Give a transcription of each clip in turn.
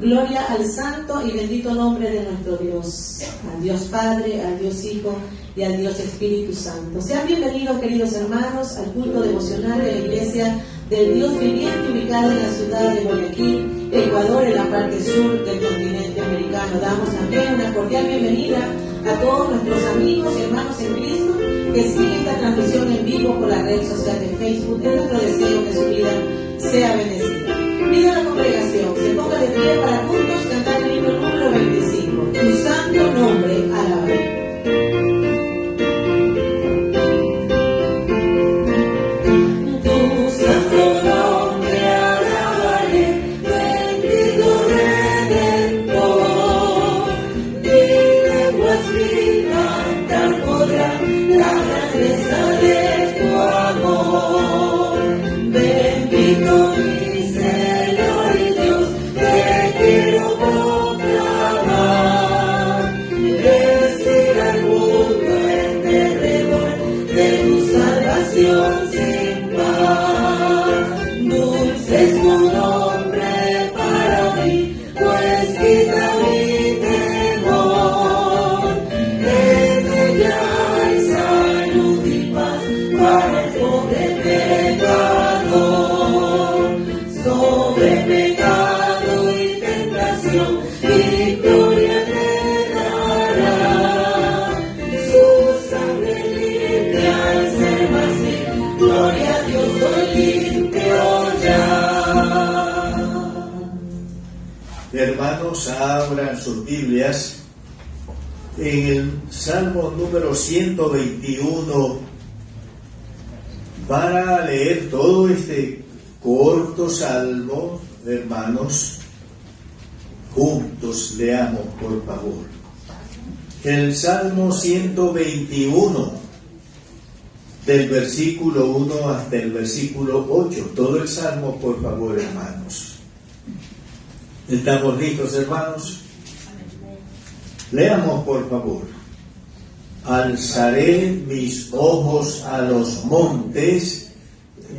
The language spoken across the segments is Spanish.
Gloria al santo y bendito nombre de nuestro Dios, al Dios Padre, al Dios Hijo y al Dios Espíritu Santo. Sean bienvenidos, queridos hermanos, al culto devocional de la Iglesia del Dios Viviente, ubicada en la ciudad de Guayaquil, Ecuador, en la parte sur del continente americano. Damos también una cordial bienvenida a todos nuestros amigos y hermanos en Cristo que siguen esta transmisión en vivo por la red social de Facebook. Es nuestro deseo que su vida sea bendecida. Pido a la congregación se ponga de pie para juntos cantar el himno número 25. Tu santo nombre alabaré. Bendito Hermanos, abran sus Biblias en el Salmo número 121 para leer todo este corto salmo. Hermanos, juntos leamos, por favor. El Salmo 121, del versículo 1 hasta el versículo 8. Todo el Salmo, por favor, hermanos. ¿Estamos listos, hermanos? Leamos, por favor. Alzaré mis ojos a los montes,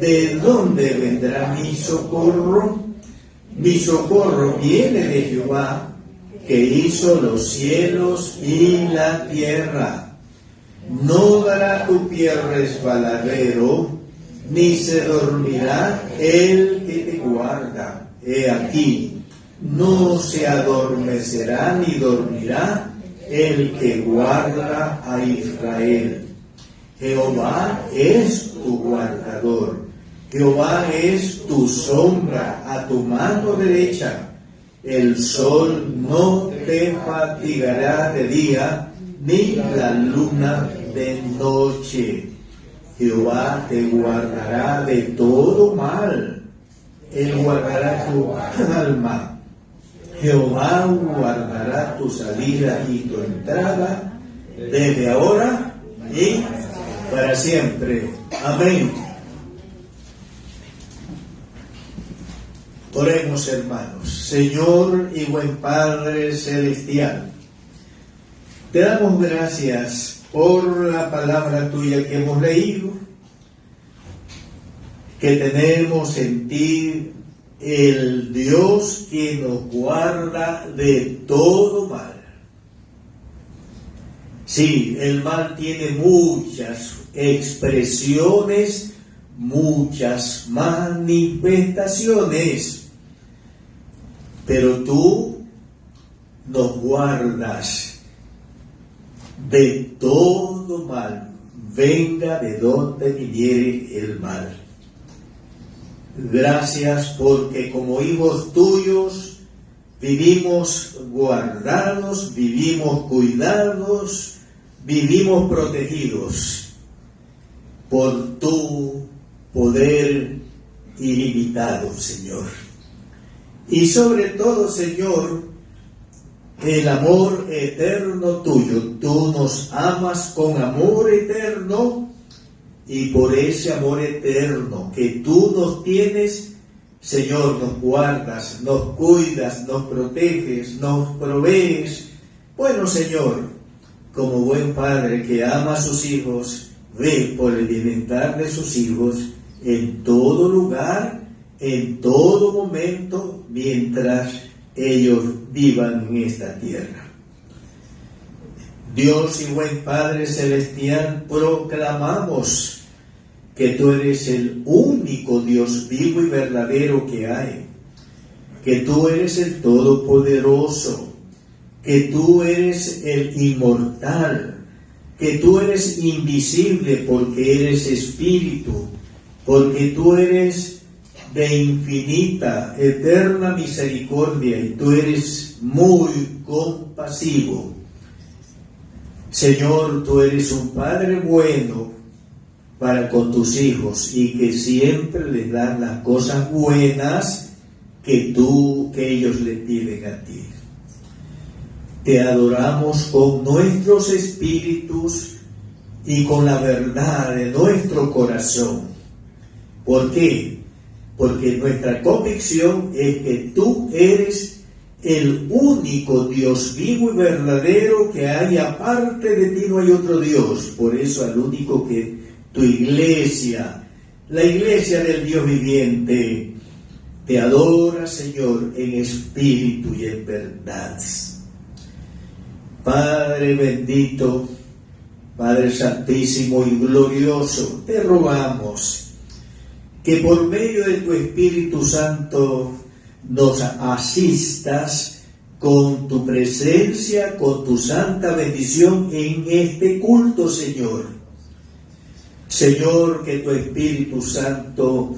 ¿de dónde vendrá mi socorro? Mi socorro viene de Jehová, que hizo los cielos y la tierra. No dará tu pie resbaladero, ni se dormirá el que te guarda. He aquí, no se adormecerá ni dormirá el que guarda a Israel. Jehová es tu guardador. Jehová es tu sombra a tu mano derecha. El sol no te fatigará de día, ni la luna de noche. Jehová te guardará de todo mal. Él guardará tu alma. Jehová guardará tu salida y tu entrada desde ahora y para siempre. Amén. Oremos, hermanos. Señor y buen Padre celestial, te damos gracias por la palabra tuya que hemos leído, que tenemos en ti el Dios que nos guarda de todo mal. Sí, el mal tiene muchas expresiones, muchas manifestaciones, pero tú nos guardas de todo mal, venga de donde viniere el mal. Gracias porque como hijos tuyos vivimos guardados, vivimos cuidados, vivimos protegidos por tu poder ilimitado, Señor. Y sobre todo, Señor, el amor eterno tuyo. Tú nos amas con amor eterno. Y por ese amor eterno que tú nos tienes, Señor, nos guardas, nos cuidas, nos proteges, nos provees. Bueno, Señor, como buen padre que ama a sus hijos, ve por el bienestar de sus hijos en todo lugar, en todo momento, mientras ellos vivan en esta tierra. Dios y buen Padre celestial, proclamamos que tú eres el único Dios vivo y verdadero que hay, que tú eres el Todopoderoso, que tú eres el inmortal, que tú eres invisible porque eres espíritu, porque tú eres de infinita, eterna misericordia y tú eres muy compasivo. Señor, tú eres un Padre bueno para con tus hijos y que siempre les das las cosas buenas que ellos le piden a ti. Te adoramos con nuestros espíritus y con la verdad de nuestro corazón. ¿Por qué? Porque nuestra convicción es que tú eres el único Dios vivo y verdadero que hay. Aparte de ti no hay otro Dios. Por eso al único que tu iglesia, la iglesia del Dios viviente, te adora, Señor, en espíritu y en verdad. Padre bendito, Padre santísimo y glorioso, te rogamos que por medio de tu Espíritu Santo nos asistas con tu presencia, con tu santa bendición en este culto, Señor. Señor, que tu Espíritu Santo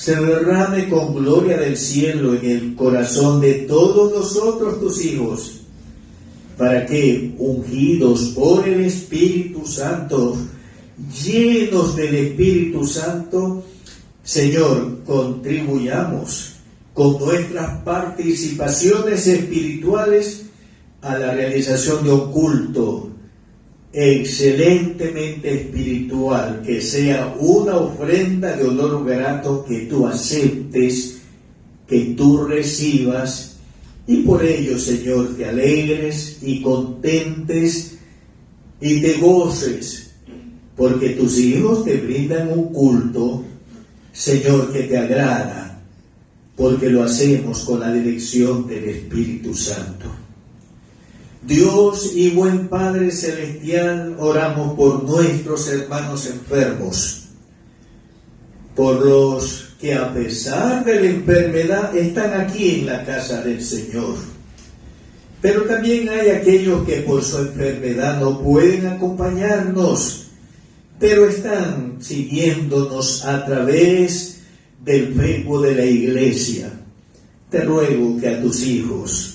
se derrame con gloria del cielo en el corazón de todos nosotros, tus hijos, para que, ungidos por el Espíritu Santo, llenos del Espíritu Santo, Señor, contribuyamos con nuestras participaciones espirituales a la realización de un culto excelentemente espiritual, que sea una ofrenda de olor grato que tú aceptes, que tú recibas, y por ello, Señor, te alegres y contentes y te goces, porque tus hijos te brindan un culto, Señor, que te agrada, porque lo hacemos con la dirección del Espíritu Santo. Dios y buen Padre Celestial, oramos por nuestros hermanos enfermos, por los que a pesar de la enfermedad están aquí en la casa del Señor. Pero también hay aquellos que por su enfermedad no pueden acompañarnos, pero están siguiéndonos a través del Facebook de la iglesia. Te ruego que a tus hijos,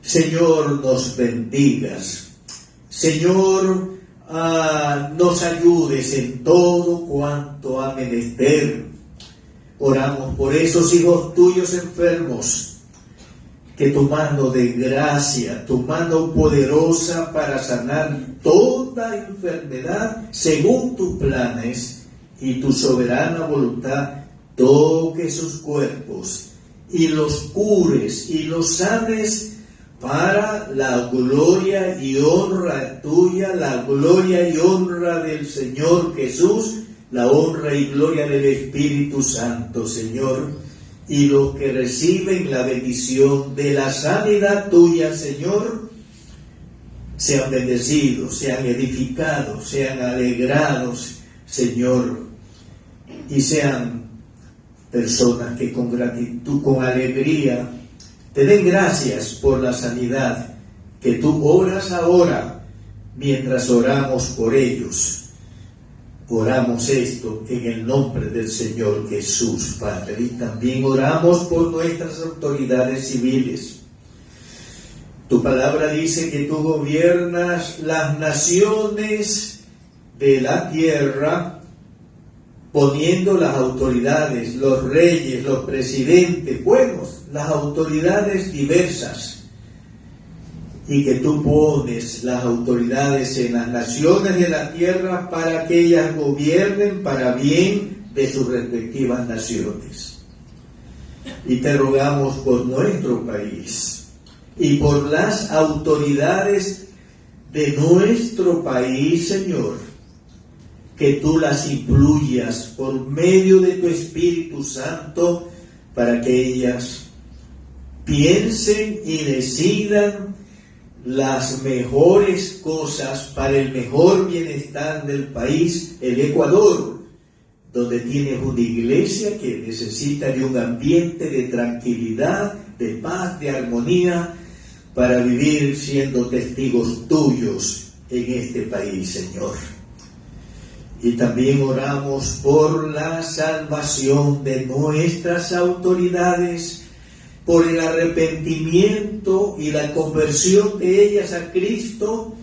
Señor, nos bendigas. Señor, nos ayudes en todo cuanto ha menester. Oramos por esos hijos tuyos enfermos, que tu mano de gracia, tu mano poderosa para sanar toda enfermedad según tus planes y tu soberana voluntad, toque sus cuerpos y los cures y los sanes para la gloria y honra tuya, la gloria y honra del Señor Jesús, la honra y gloria del Espíritu Santo, Señor, y los que reciben la bendición de la sanidad tuya, Señor, sean bendecidos, sean edificados, sean alegrados, Señor, y sean personas que con gratitud, con alegría, te den gracias por la sanidad que tú obras ahora mientras oramos por ellos. Oramos esto en el nombre del Señor Jesús, Padre, y también oramos por nuestras autoridades civiles. Tu palabra dice que tú gobiernas las naciones de la tierra, poniendo las autoridades, los reyes, los presidentes, buenos, las autoridades diversas, y que tú pones las autoridades en las naciones de la tierra para que ellas gobiernen para bien de sus respectivas naciones. Y te rogamos por nuestro país y por las autoridades de nuestro país, Señor, que tú las influyas por medio de tu Espíritu Santo para que ellas piensen y decidan las mejores cosas para el mejor bienestar del país, el Ecuador, donde tienes una iglesia que necesita de un ambiente de tranquilidad, de paz, de armonía, para vivir siendo testigos tuyos en este país, Señor. Y también oramos por la salvación de nuestras autoridades, por el arrepentimiento y la conversión de ellas a Cristo,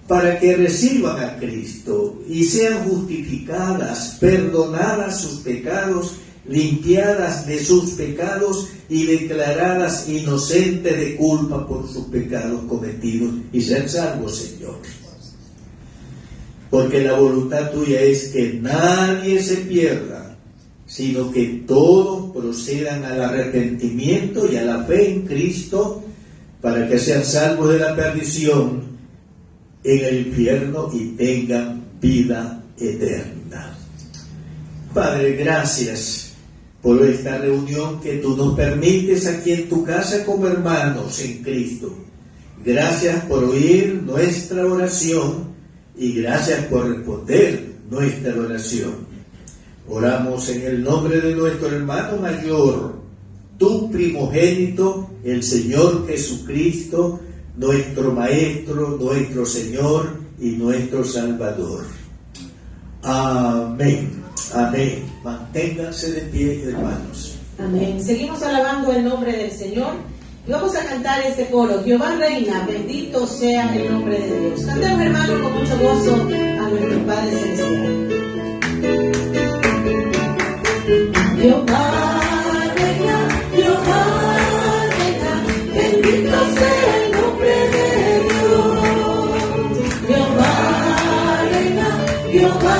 para que reciban a Cristo y sean justificadas, perdonadas sus pecados, limpiadas de sus pecados y declaradas inocentes de culpa por sus pecados cometidos y sean salvos, Señor. Porque la voluntad tuya es que nadie se pierda, sino que todos procedan al arrepentimiento y a la fe en Cristo, para que sean salvos de la perdición en el infierno y tengan vida eterna. Padre, gracias por esta reunión que tú nos permites aquí en tu casa como hermanos en Cristo. Gracias por oír nuestra oración y gracias por responder nuestra oración. Oramos en el nombre de nuestro hermano mayor, tu primogénito, el Señor Jesucristo, nuestro Maestro, nuestro Señor y nuestro Salvador. Amén. Amén. Manténganse de pie, hermanos. Amén. Seguimos alabando el nombre del Señor y vamos a cantar este coro. Jehová reina, bendito sea el nombre de Dios. Cantemos, hermanos, con mucho gozo a nuestro Padre Celestial. Jehová reina, bendito sea el nombre de Dios. Jehová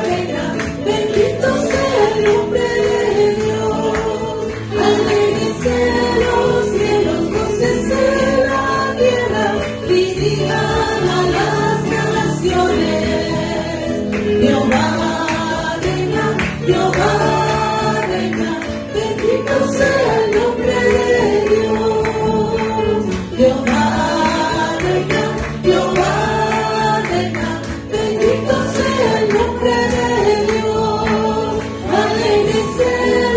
reina, bendito sea el nombre de Dios. Alégrense los cielos, gócense la tierra y digan a las naciones. Jehová reina, bendito sea el nombre de Dios. Jehová reina, bendito sea el nombre de Dios. Alégrense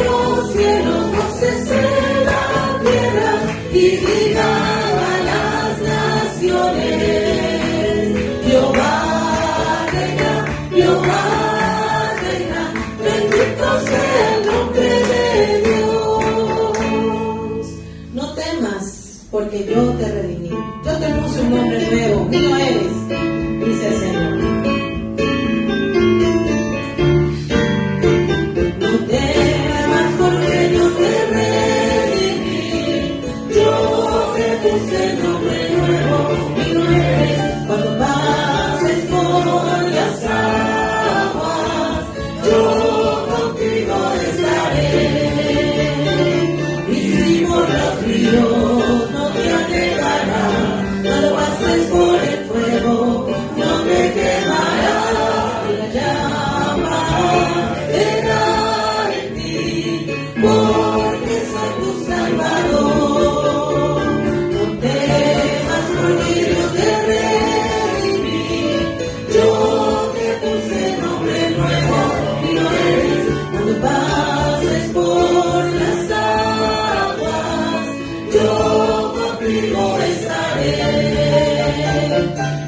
los cielos, gócense la tierra y digan a las naciones. Jehová reina, bendito sea el nombre de Dios. No temas, porque yo te redimí. Yo te puse un nombre nuevo, mío eres, dice el Señor. No temas, porque yo te redimí. Yo te puse nombre nuevo, mío eres. Cuando pases por las aguas, yo contigo estaré. Y si por los ríos no te anegarás, cuando pases por el fuego no te quemarás. Y la llama arderá en ti, porque soy tu Salvador. No temas, porque yo te redimí. Yo te puse nombre nuevo, mío eres. Cuando pases por las aguas, yo contigo estaré.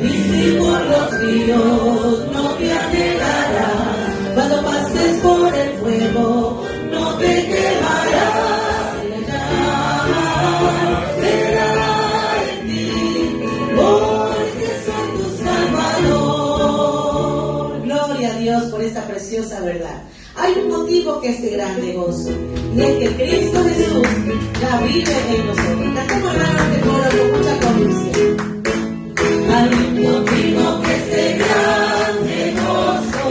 Y si por los ríos no te anegarás, cuando pases por el fuego no te quemarás. Y la llama arderá en ti, porque soy tu Salvador. Gloria a Dios por esta preciosa verdad. Hay un motivo que es de grande gozo, y es que Cristo Jesús ya vive en nosotros. Cantemos, hermanos, este coro con mucha convicción. Hay un motivo que es de grande gozo,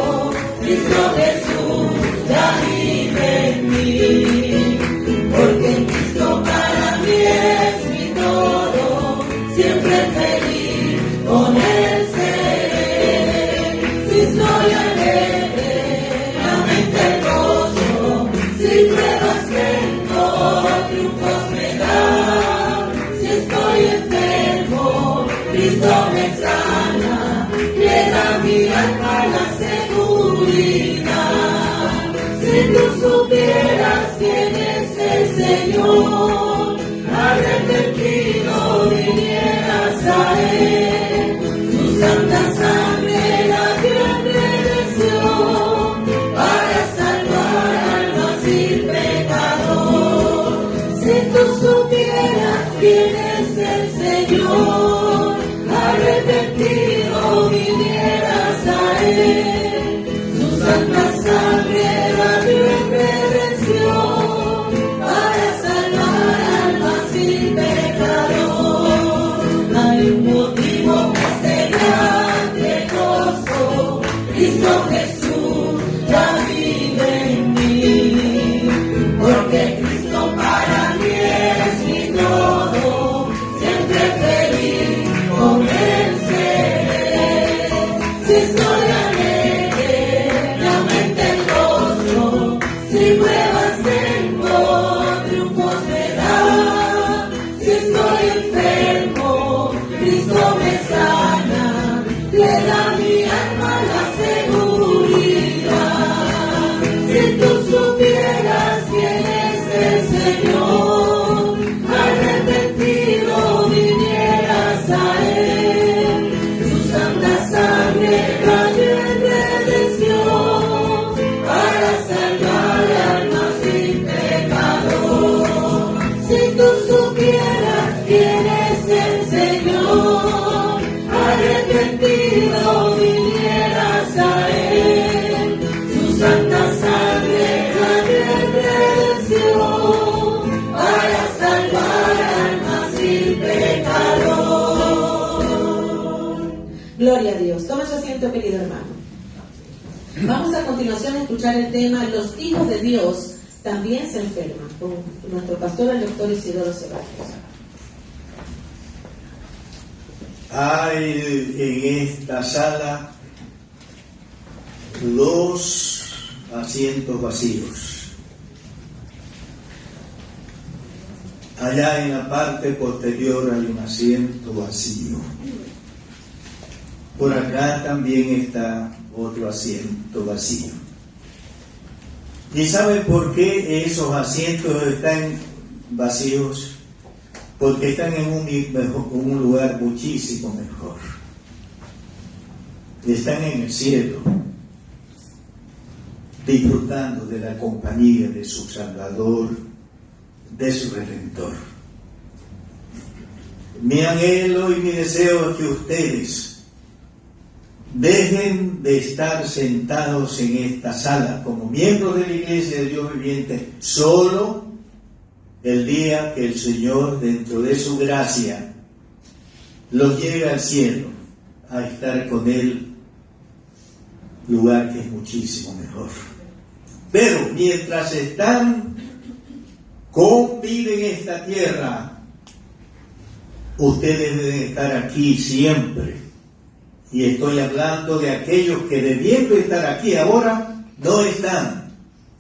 Cristo Jesús ya vive en mí, porque en Cristo para mí es mi todo, siempre feliz con Él seré. Si estoy alegre, la mente gozo, si pruebas tengo, triunfos me da. Si estoy enfermo, Cristo me sana, le da mi alma la seguridad. Si tú supieras quién es el Señor, arrepentido vinieras a Él. Su santa sangre la dio en redención, para salvar almas sin pecador. Si tú supieras quién es el Señor, arrepentido vinieras a Él. Su santa sangre la dio en redención, para salvar almas sin pecador. Hay un motivo que es de grande gozo, Cristo Jesús ya vive en mí, porque Cristo para mí es mi todo, siempre feliz con Él seré. Si estoy alegre, la mente gozo, si pruebas tengo, triunfos me da. Si estoy enfermo, Cristo me sana, le da mi alma la seguridad. Si tú supieras quién es el Señor, arrepentido vinieras a Él. Su santa sangre cayó en Dios. Toma su asiento, querido hermano. Vamos a continuación a escuchar el tema Los hijos de Dios también se enferman, con nuestro pastor, el doctor Isidoro Ceballos. Hay en esta sala 2 asientos vacíos. Allá en la parte posterior hay un asiento vacío. Por acá también está otro asiento vacío. ¿Y sabe por qué esos asientos están vacíos? Porque están en un lugar muchísimo mejor. Están en el cielo, disfrutando de la compañía de su Salvador, de su Redentor. Mi anhelo y mi deseo es que ustedes dejen de estar sentados en esta sala como miembros de la Iglesia de Dios Viviente solo el día que el Señor, dentro de su gracia, los lleve al cielo a estar con Él, lugar que es muchísimo mejor. Pero mientras están con vida en esta tierra, ustedes deben estar aquí siempre. Y estoy hablando de aquellos que debiendo estar aquí ahora, no están.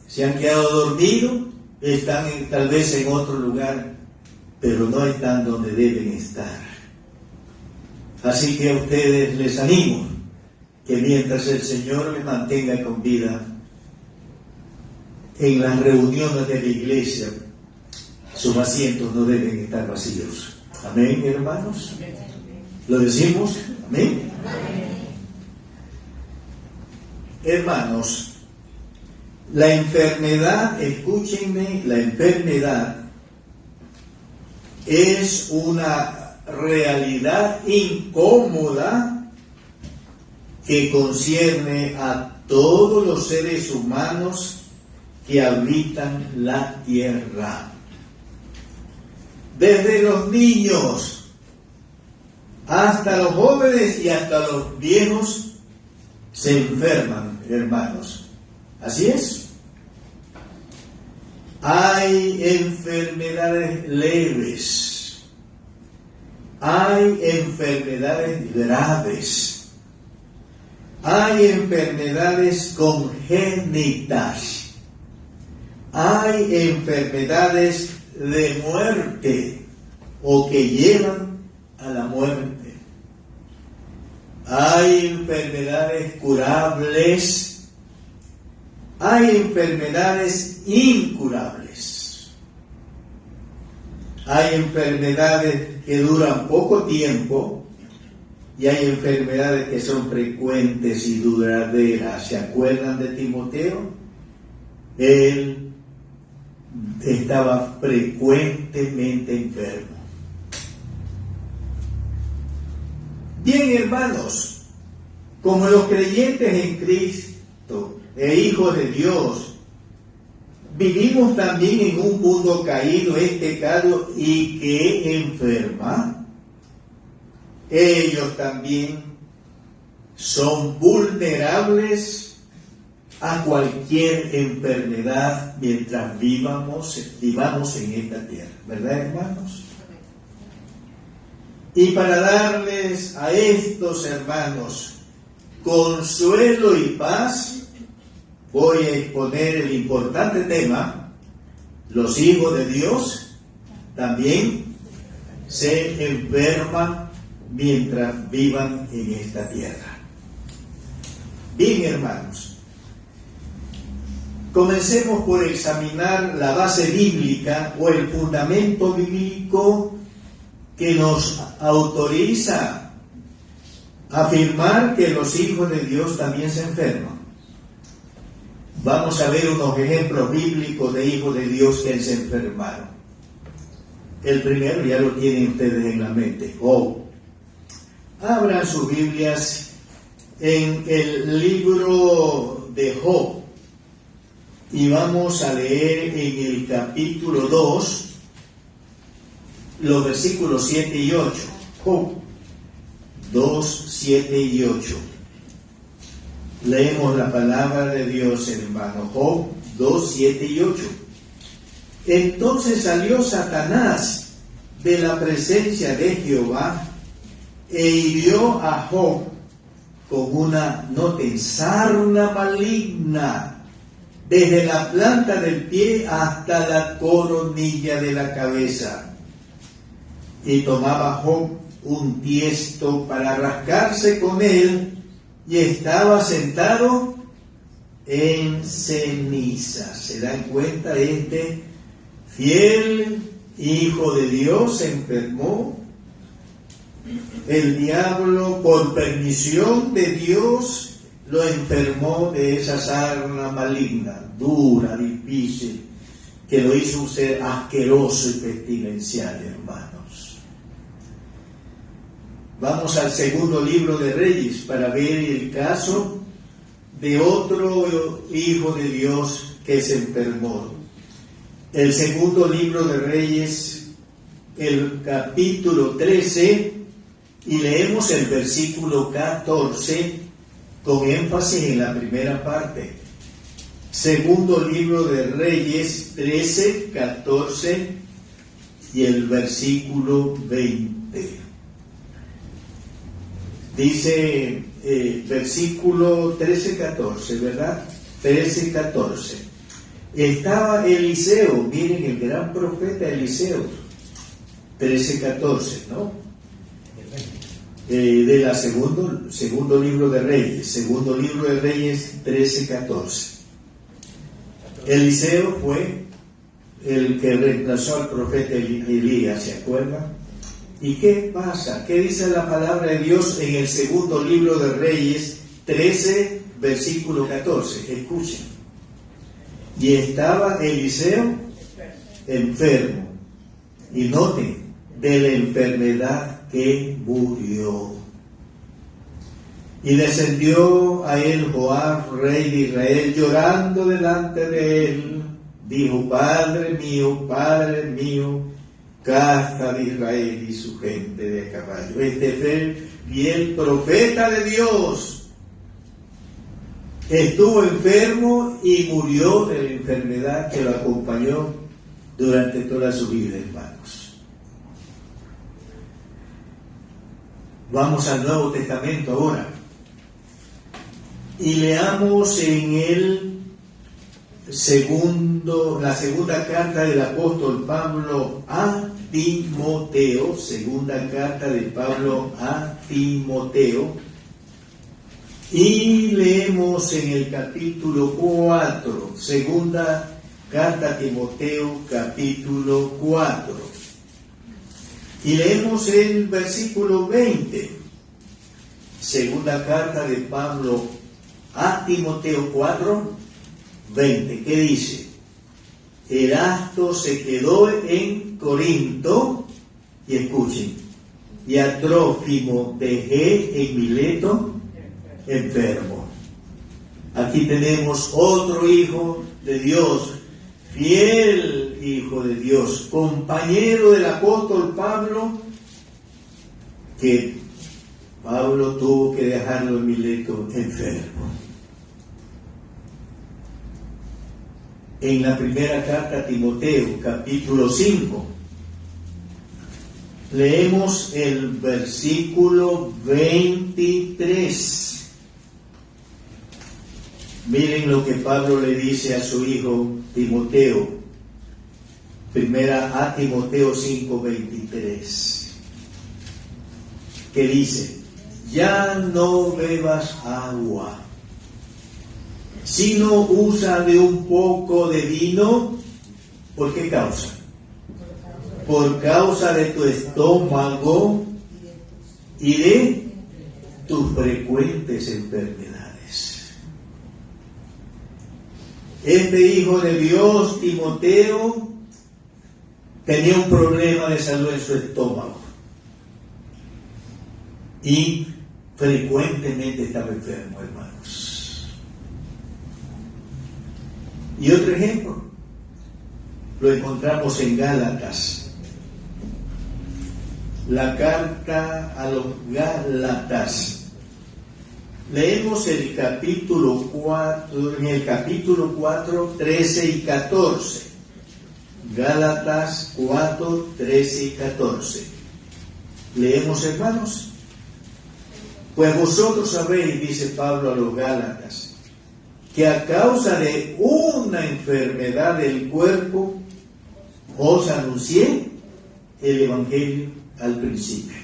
Se han quedado dormidos, están tal vez en otro lugar, pero no están donde deben estar. Así que a ustedes les animo que mientras el Señor les mantenga con vida, en las reuniones de la iglesia, sus asientos no deben estar vacíos. Amén, hermanos. ¿Lo decimos? Amén. Hermanos, la enfermedad, escúchenme, la enfermedad es una realidad incómoda que concierne a todos los seres humanos que habitan la tierra. Desde los niños hasta los jóvenes y hasta los viejos se enferman, hermanos. Así es. Hay enfermedades leves, hay enfermedades graves, hay enfermedades congénitas, hay enfermedades de muerte o que llevan a la muerte. Hay enfermedades curables, hay enfermedades incurables, hay enfermedades que duran poco tiempo y hay enfermedades que son frecuentes y duraderas. ¿Se acuerdan de Timoteo? Él estaba frecuentemente enfermo. Bien, hermanos, como los creyentes en Cristo e hijos de Dios, vivimos también en un mundo caído, pecado y que enferma. Ellos también son vulnerables a cualquier enfermedad mientras vivamos en esta tierra, ¿verdad, hermanos? Y para darles a estos hermanos consuelo y paz, voy a exponer el importante tema: los hijos de Dios también se enferman mientras vivan en esta tierra. Bien, hermanos, comencemos por examinar la base bíblica o el fundamento bíblico que nos autoriza a afirmar que los hijos de Dios también se enferman. Vamos a ver unos ejemplos bíblicos de hijos de Dios que se enfermaron. El primero ya lo tienen ustedes en la mente: Job. Abran sus Biblias en el libro de Job y vamos a leer en el capítulo 2 los versículos 7 y 8. Job 2, 7 y 8. Leemos la palabra de Dios, hermano. Job 2, 7 y 8. Entonces salió Satanás de la presencia de Jehová e hirió a Job con una, noten, sarna maligna, desde la planta del pie hasta la coronilla de la cabeza. Y tomaba Job un tiesto para rascarse con él, y estaba sentado en cenizas. ¿Se dan cuenta? Este fiel hijo de Dios se enfermó. El diablo, por permisión de Dios, lo enfermó de esa sarna maligna, dura, difícil, que lo hizo un ser asqueroso y pestilencial, hermanos. Vamos al segundo libro de Reyes para ver el caso de otro hijo de Dios que se enfermó. El segundo libro de Reyes, el capítulo 13, y leemos el versículo 14 con énfasis en la primera parte. Segundo libro de Reyes 13, 14 y el versículo 20. Dice versículo 13, 14, ¿verdad? 13, 14. Estaba Eliseo, miren el gran profeta Eliseo, 13, 14, ¿no? De la segundo libro de Reyes, 13, 14. Eliseo fue el que reemplazó al profeta Elías, ¿se acuerdan? ¿Y qué pasa? ¿Qué dice la palabra de Dios en el segundo libro de Reyes 13, versículo 14? Escuchen. Y estaba Eliseo enfermo, y noten, de la enfermedad que murió. Y descendió a él Joab, rey de Israel, llorando delante de él. Dijo: Padre mío, casa de Israel y su gente de a caballo. Este fue el profeta de Dios. Estuvo enfermo y murió de la enfermedad que lo acompañó durante toda su vida, hermanos. Vamos al Nuevo Testamento ahora. Y leamos en la segunda carta del apóstol Pablo a Timoteo, segunda carta de Pablo a Timoteo, y leemos en el capítulo 4, segunda carta a Timoteo, capítulo 4, y leemos el versículo 20, segunda carta de Pablo a Timoteo 4, 20, ¿qué dice? Erasto se quedó en Corinto, y escuchen, y a Trófimo dejé en Mileto enfermo. Aquí tenemos otro hijo de Dios, fiel hijo de Dios, compañero del apóstol Pablo, que Pablo tuvo que dejarlo en Mileto enfermo. En la primera carta a Timoteo, capítulo 5, leemos el versículo 23. Miren lo que Pablo le dice a su hijo Timoteo. Primera a Timoteo 5, 23. Que dice: ya no bebas agua, sino usa de un poco de vino. ¿Por qué causa? Por causa de tu estómago y de tus frecuentes enfermedades. Este hijo de Dios, Timoteo, tenía un problema de salud en su estómago y frecuentemente estaba enfermo, hermanos. Y otro ejemplo lo encontramos en Gálatas, la carta a los Gálatas, Leemos el capítulo 4, en el capítulo 4, 13 y 14. Gálatas 4, 13 y 14. Leemos, hermanos. Pues vosotros sabéis, dice Pablo a los Gálatas, que a causa de una enfermedad del cuerpo os anuncié el Evangelio al principio.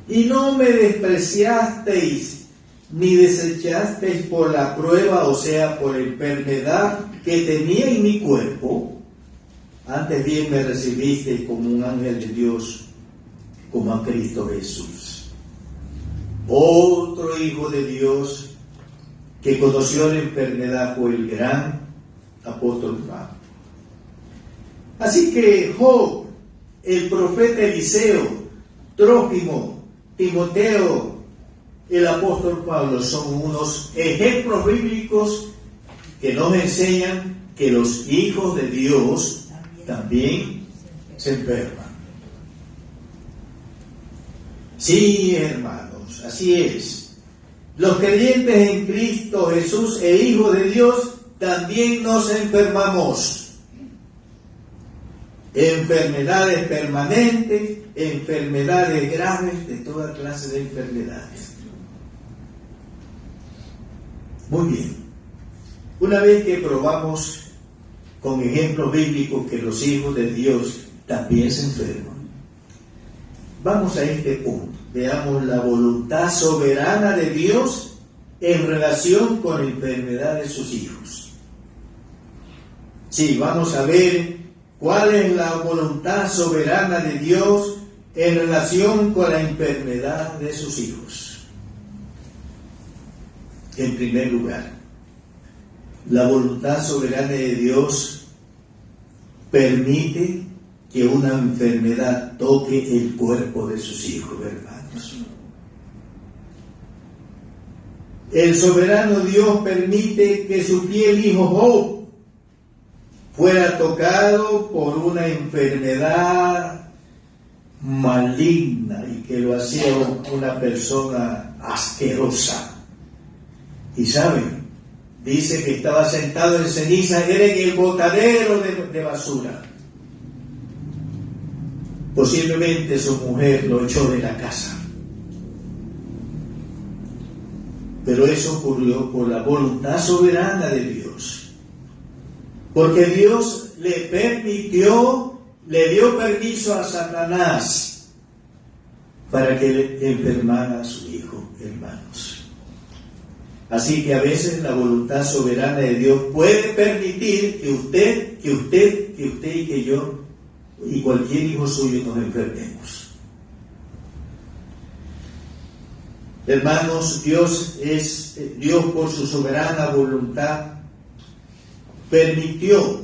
Y no me despreciasteis ni desechasteis por la prueba, o sea, por la enfermedad que tenía en mi cuerpo. Antes bien me recibisteis como un ángel de Dios, como a Cristo Jesús, otro hijo de Dios que conoció la enfermedad, fue el gran apóstol Pablo. Así que Job, el profeta Eliseo, Trófimo, Timoteo, el apóstol Pablo son unos ejemplos bíblicos que nos enseñan que los hijos de Dios también se enferman. Sí, hermanos, así es. Los creyentes en Cristo Jesús e hijos de Dios también nos enfermamos. Enfermedades permanentes, enfermedades graves, de toda clase de enfermedades. Muy bien. Una vez que probamos con ejemplos bíblicos que los hijos de Dios también se enferman, vamos a este punto. Veamos la voluntad soberana de Dios en relación con la enfermedad de sus hijos. Sí, vamos a ver cuál es la voluntad soberana de Dios en relación con la enfermedad de sus hijos. En primer lugar, la voluntad soberana de Dios permite que una enfermedad toque el cuerpo de sus hijos, hermanos. El soberano Dios permite que su fiel hijo Job fuera tocado por una enfermedad maligna y que lo hacía una persona asquerosa. Y saben, dice que estaba sentado en ceniza, era en el botadero de basura. Posiblemente su mujer lo echó de la casa. Pero eso ocurrió por la voluntad soberana de Dios. Porque Dios le dio permiso a Satanás para que le enfermara a su hijo, hermanos. Así que a veces la voluntad soberana de Dios puede permitir que usted y que yo y cualquier hijo suyo nos enfermemos. Hermanos, Dios por su soberana voluntad permitió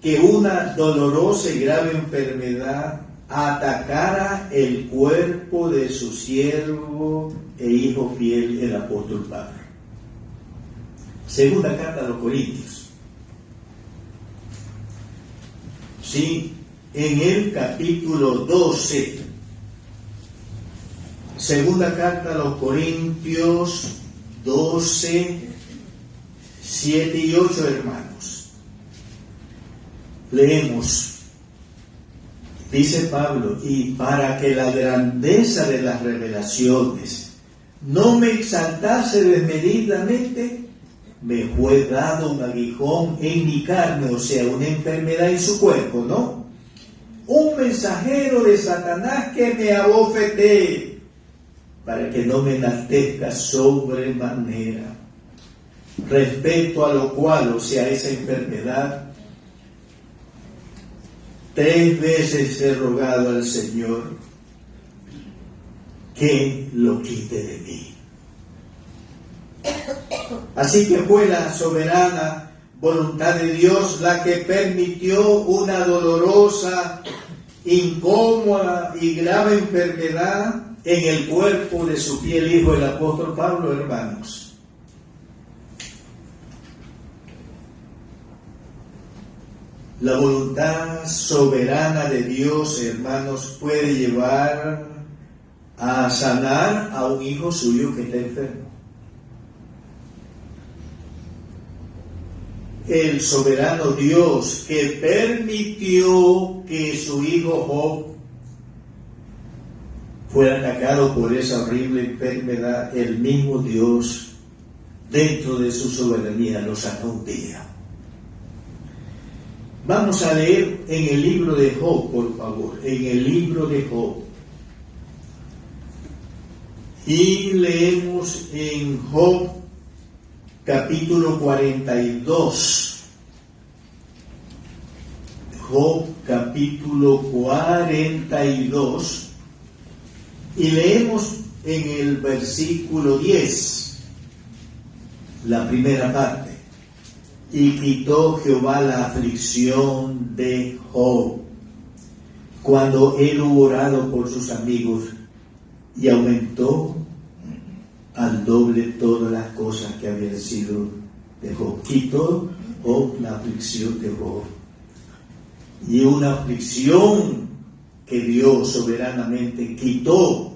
que una dolorosa y grave enfermedad atacara el cuerpo de su siervo e hijo fiel, el apóstol Pablo. Segunda carta a los Corintios. Sí, en el capítulo 12, segunda carta a los Corintios 12, 7 y 8, hermanos. Leemos. Dice Pablo: y para que la grandeza de las revelaciones no me exaltase desmedidamente, me fue dado un aguijón en mi carne, o sea, una enfermedad en su cuerpo, ¿no? Un mensajero de Satanás que me abofetee, para que no me enaltezca sobremanera. Respecto a lo cual, o sea, esa enfermedad, 3 veces he rogado al Señor que lo quite de mí. Así que fue la soberana voluntad de Dios la que permitió una dolorosa, incómoda y grave enfermedad en el cuerpo de su fiel hijo, el apóstol Pablo, hermanos. La voluntad soberana de Dios, hermanos, puede llevar a sanar a un hijo suyo que está enfermo. El soberano Dios que permitió que su hijo Job fuera atacado por esa horrible enfermedad, el mismo Dios, dentro de su soberanía, lo sanó un día. Vamos a leer en el libro de Job, por favor, en el libro de Job. Y leemos en Job capítulo 42. Job capítulo 42. Y leemos en el versículo 10, la primera parte. Y quitó Jehová la aflicción de Job, cuando él hubo orado por sus amigos, y aumentó al doble todas las cosas que habían sido de Job. Quitó Job la aflicción de Job. Y una aflicción que Dios soberanamente quitó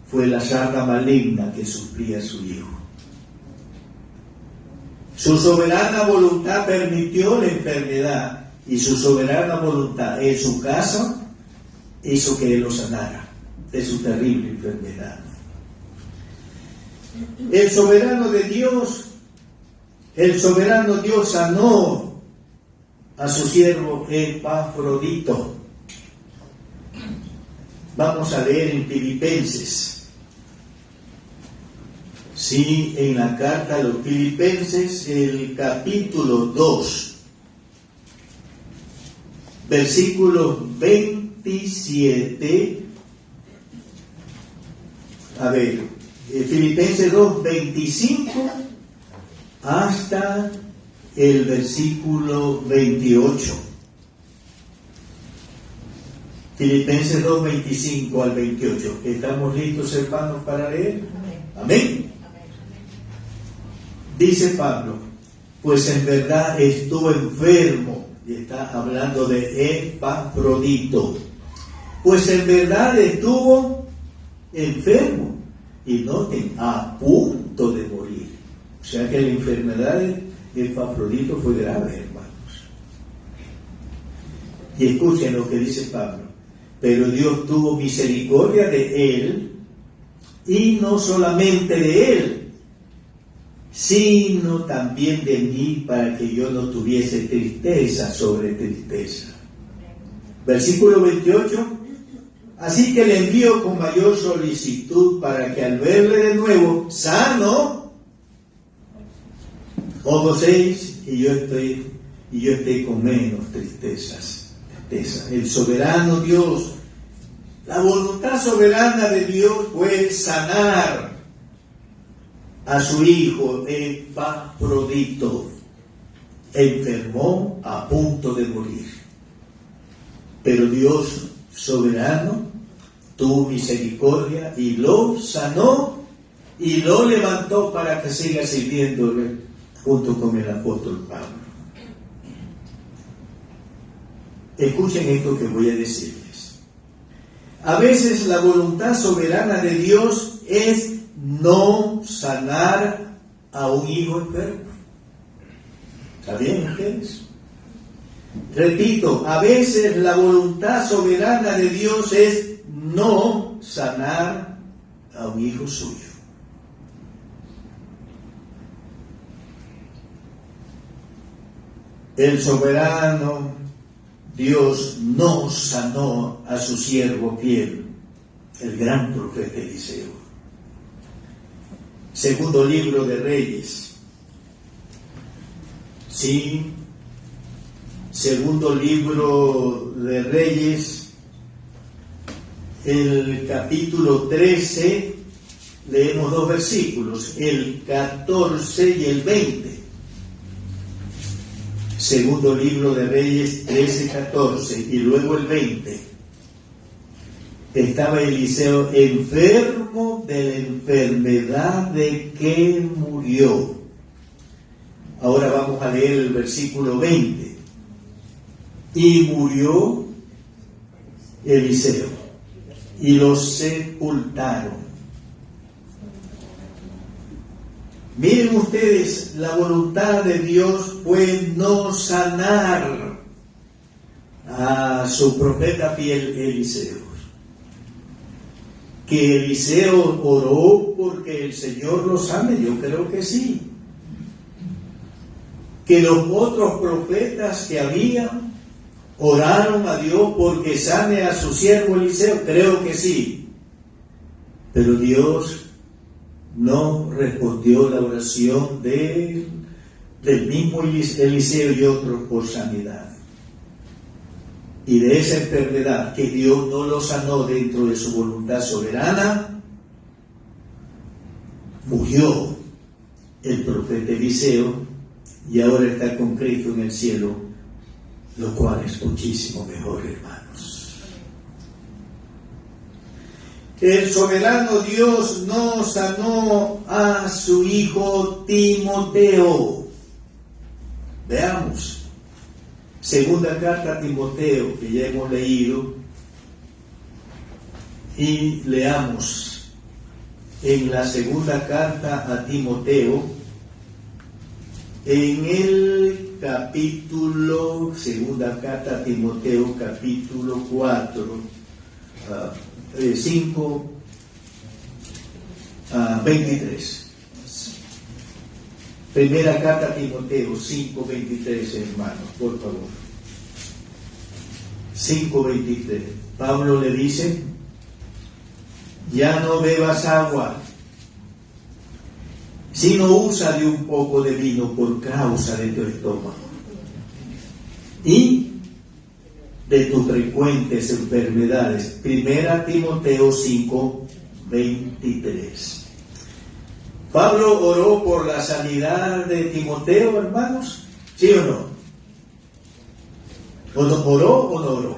fue la sarna maligna que sufría su hijo. Su soberana voluntad permitió la enfermedad, y su soberana voluntad en su caso hizo que él lo sanara de su terrible enfermedad. El soberano Dios sanó a su siervo Epafrodito. Vamos a leer en Filipenses. Sí, en la carta a los Filipenses, el capítulo 2, versículos 27. A ver, Filipenses 2, 25 hasta el versículo 28. Filipenses 2, 25 al 28. ¿Estamos listos, hermanos, para leer? Amén. Dice Pablo, pues en verdad estuvo enfermo, y está hablando de Epafrodito, pues en verdad estuvo enfermo, y noten, a punto de morir. O sea que la enfermedad de Epafrodito fue grave, hermanos. Y escuchen lo que dice Pablo, pero Dios tuvo misericordia de él, y no solamente de él, sino también de mí, para que yo no tuviese tristeza sobre tristeza. Versículo 28. Así que le envío con mayor solicitud, para que al verle de nuevo sano, os gocéis y yo esté con menos tristeza. El soberano Dios, la voluntad soberana de Dios fue sanar a su hijo Epafrodito. Enfermó a punto de morir, pero Dios soberano tuvo misericordia y lo sanó y lo levantó para que siga sirviéndole junto con el apóstol Pablo. Escuchen esto que voy a decirles. A veces la voluntad soberana de Dios es no sanar a un hijo enfermo. ¿Está bien ustedes? Repito, a veces la voluntad soberana de Dios es no sanar a un hijo suyo. El soberano Dios no sanó a su siervo fiel, el gran profeta Eliseo. Segundo libro de Reyes. Sí. Segundo libro de Reyes, el capítulo 13, leemos dos versículos, el 14 y el 20. Segundo libro de Reyes 13, 14 y luego el 20. Estaba Eliseo enfermo de la enfermedad de que murió. Ahora vamos a leer el versículo 20. Y murió Eliseo y lo sepultaron. Miren ustedes, la voluntad de Dios fue no sanar a su profeta fiel Eliseo. Que Eliseo oró porque el Señor lo sane, yo creo que sí. Que los otros profetas que habían oraron a Dios porque sane a su siervo Eliseo, creo que sí. Pero Dios no respondió la oración del mismo Eliseo y otros por sanidad. Y de esa enfermedad que Dios no lo sanó dentro de su voluntad soberana, murió el profeta Eliseo y ahora está con Cristo en el cielo, lo cual es muchísimo mejor, hermanos. El soberano Dios no sanó a su hijo Timoteo. Veamos. Segunda carta a Timoteo, que ya hemos leído, y leamos en la segunda carta a Timoteo, en el capítulo, segunda carta a Timoteo, capítulo 4, 5 a 23. Primera carta a Timoteo 5:23, hermanos, por favor. 5:23. Pablo le dice: ya no bebas agua, sino usa de un poco de vino por causa de tu estómago y de tus frecuentes enfermedades. Primera Timoteo 5:23. Pablo oró por la sanidad de Timoteo, hermanos, ¿sí o no? ¿O no oró o no oró?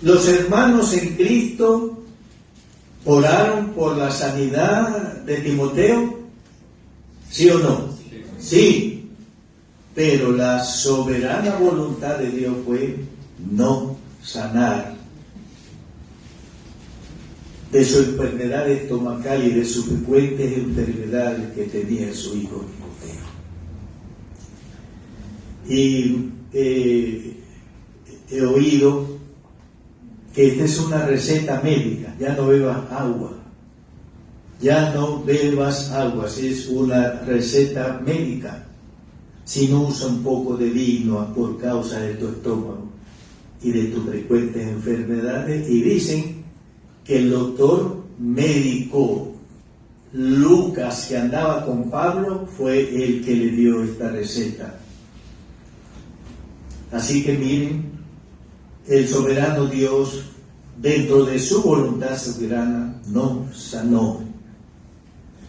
Los hermanos en Cristo oraron por la sanidad de Timoteo, ¿sí o no? Sí, pero la soberana voluntad de Dios fue no sanar de su enfermedad estomacal y de sus frecuentes enfermedades que tenía su hijo Timoteo. Y he oído que esta es una receta médica: ya no bebas agua, ya no bebas agua, es una receta médica. Si no usa un poco de vino por causa de tu estómago y de tus frecuentes enfermedades. Y dicen que el doctor médico Lucas, que andaba con Pablo, fue el que le dio esta receta. Así que miren, el soberano Dios, dentro de su voluntad soberana, no sanó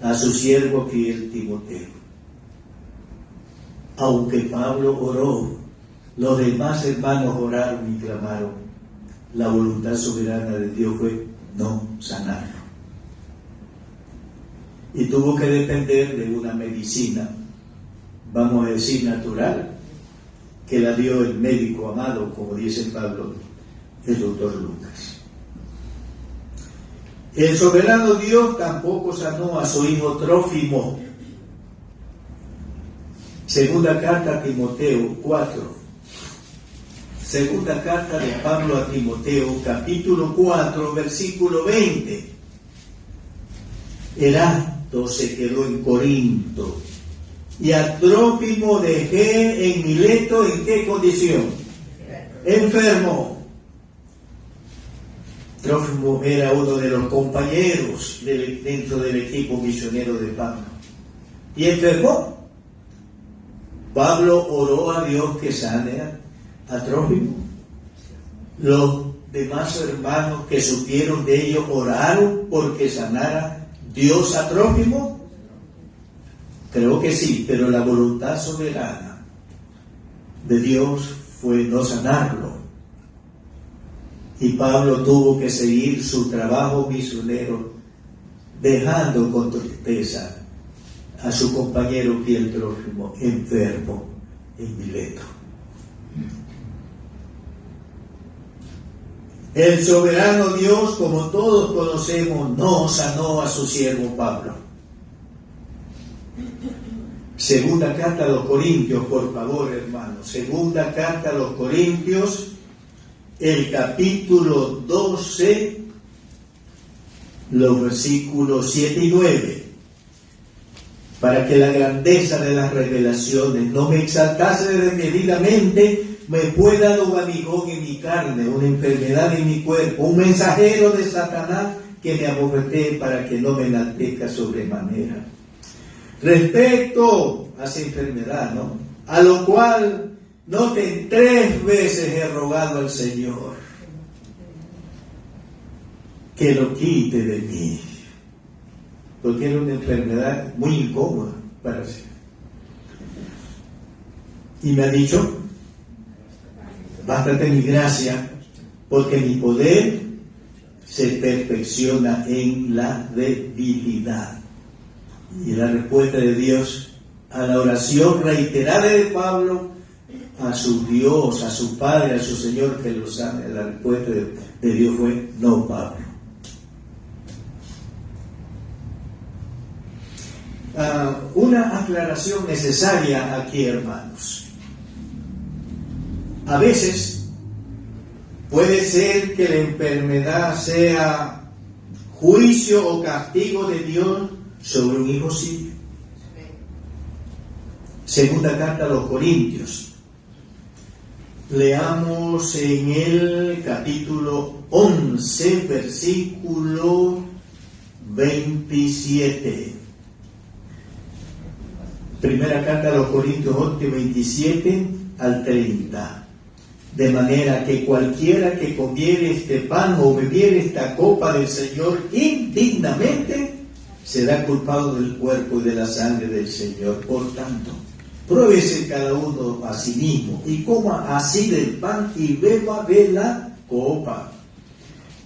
a su siervo fiel Timoteo. Aunque Pablo oró, los demás hermanos oraron y clamaron, la voluntad soberana de Dios fue no sanarlo. Y tuvo que depender de una medicina, vamos a decir natural, que la dio el médico amado, como dice Pablo, el doctor Lucas. El soberano Dios tampoco sanó a su hijo Trófimo. Segunda carta a Timoteo 4. Segunda carta de Pablo a Timoteo, capítulo 4, versículo 20. Erasto se quedó en Corinto y a Trófimo dejé en Mileto. ¿En qué condición? Enfermo. Trófimo era uno de los compañeros dentro del equipo misionero de Pablo. Y enfermó. Pablo oró a Dios que sane a Trófimo. Los demás hermanos que supieron de ellos oraron porque sanara Dios a Trófimo. Creo que sí, pero la voluntad soberana de Dios fue no sanarlo. Y Pablo tuvo que seguir su trabajo misionero, dejando con tristeza a su compañero fiel Trófimo enfermo en Mileto. El soberano Dios, como todos conocemos, no sanó a su siervo Pablo. Segunda carta a los Corintios, por favor, hermanos. Segunda carta a los Corintios, el capítulo 12, los versículos 7 y 9. Para que la grandeza de las revelaciones no me exaltase desmedidamente, me fue dado un aguijón en mi carne, una enfermedad en mi cuerpo, un mensajero de Satanás que me aborreté para que no me enaltezca sobremanera. Respecto a esa enfermedad, ¿no? A lo cual, noten, 3 veces he rogado al Señor que lo quite de mí, porque era una enfermedad muy incómoda para sí. Y me ha dicho: bástate mi gracia, porque mi poder se perfecciona en la debilidad. Y la respuesta de Dios a la oración reiterada de Pablo a su Dios, a su Padre, a su Señor que lo sabe, la respuesta de Dios fue: no, Pablo. Una aclaración necesaria aquí, hermanos. A veces puede ser que la enfermedad sea juicio o castigo de Dios sobre un hijo suyo. Segunda carta a los Corintios. Leamos en el capítulo 11, versículo 27. Primera carta a los Corintios 11, 27 al 30. De manera que cualquiera que comiere este pan o bebiere esta copa del Señor indignamente, será culpado del cuerpo y de la sangre del Señor. Por tanto, pruébese cada uno a sí mismo y coma así del pan y beba de la copa.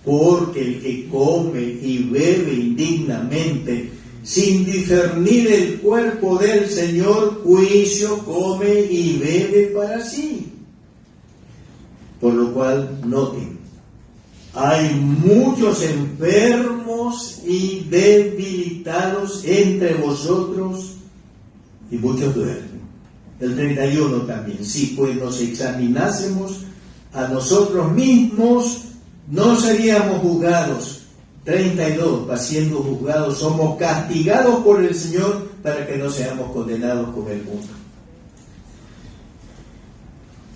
Porque el que come y bebe indignamente, sin discernir el cuerpo del Señor, juicio come y bebe para sí. Por lo cual, noten, hay muchos enfermos y debilitados entre vosotros y muchos duermen. El 31 también. Si pues nos examinásemos a nosotros mismos, no seríamos juzgados. 32, va siendo juzgados, somos castigados por el Señor para que no seamos condenados con el mundo.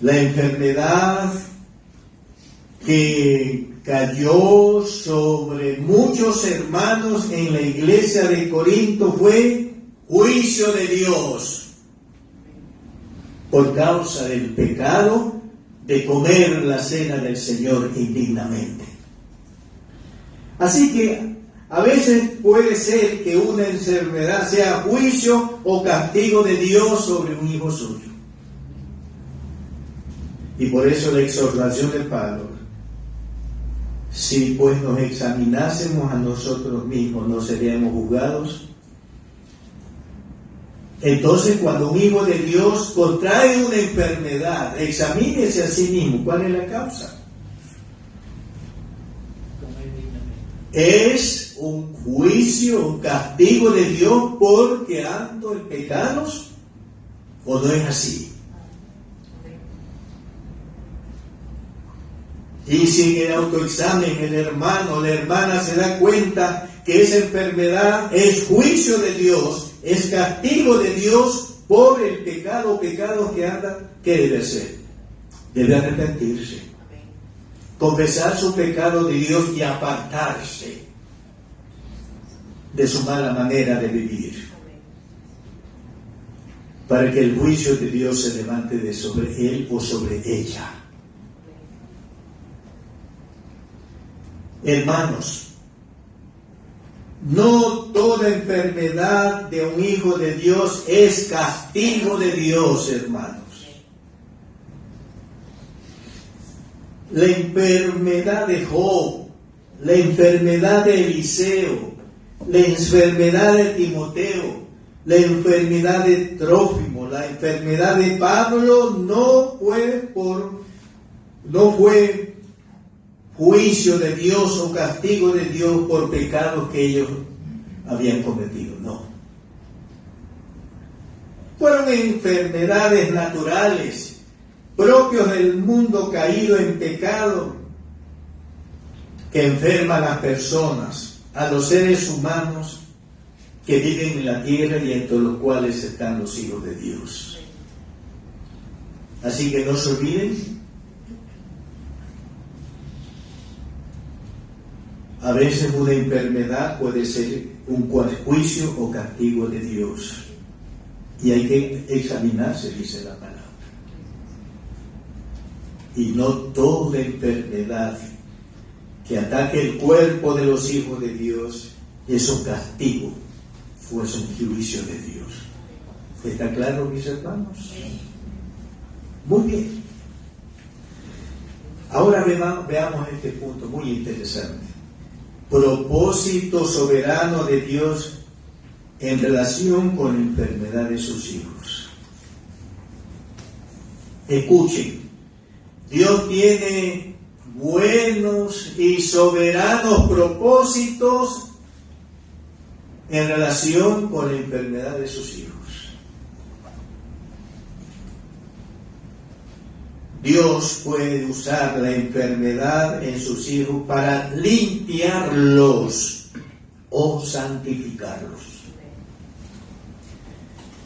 La enfermedad que cayó sobre muchos hermanos en la iglesia de Corinto fue juicio de Dios por causa del pecado de comer la cena del Señor indignamente. Así que a veces puede ser que una enfermedad sea juicio o castigo de Dios sobre un hijo suyo. Y por eso la exhortación de Pablo: si pues nos examinásemos a nosotros mismos, ¿no seríamos juzgados? Entonces, cuando un hijo de Dios contrae una enfermedad, examínese a sí mismo. ¿Cuál es la causa? ¿Es un juicio, un castigo de Dios porque ando en pecados? ¿O no es así? Y si en el autoexamen el hermano o la hermana se da cuenta que esa enfermedad es juicio de Dios, es castigo de Dios por el pecado o pecados que anda, ¿qué debe hacer? Debe arrepentirse, confesar su pecado de Dios y apartarse de su mala manera de vivir, para que el juicio de Dios se levante de sobre él o sobre ella. Hermanos, no toda enfermedad de un hijo de Dios es castigo de Dios, hermanos. La enfermedad de Job, la enfermedad de Eliseo, la enfermedad de Timoteo, la enfermedad de Trófimo, la enfermedad de Pablo no fue juicio de Dios o castigo de Dios por pecados que ellos habían cometido, no. Fueron enfermedades naturales, propios del mundo caído en pecado, que enferman a las personas, a los seres humanos que viven en la tierra y entre los cuales están los hijos de Dios. Así que no se olviden, a veces una enfermedad puede ser un juicio o castigo de Dios. Y hay que examinarse, dice la palabra. Y no toda enfermedad que ataque el cuerpo de los hijos de Dios es un castigo o es un juicio de Dios. ¿Está claro, mis hermanos? Muy bien. Ahora veamos este punto muy interesante. Propósito soberano de Dios en relación con la enfermedad de sus hijos. Escuchen, Dios tiene buenos y soberanos propósitos en relación con la enfermedad de sus hijos. Dios puede usar la enfermedad en sus hijos para limpiarlos o santificarlos.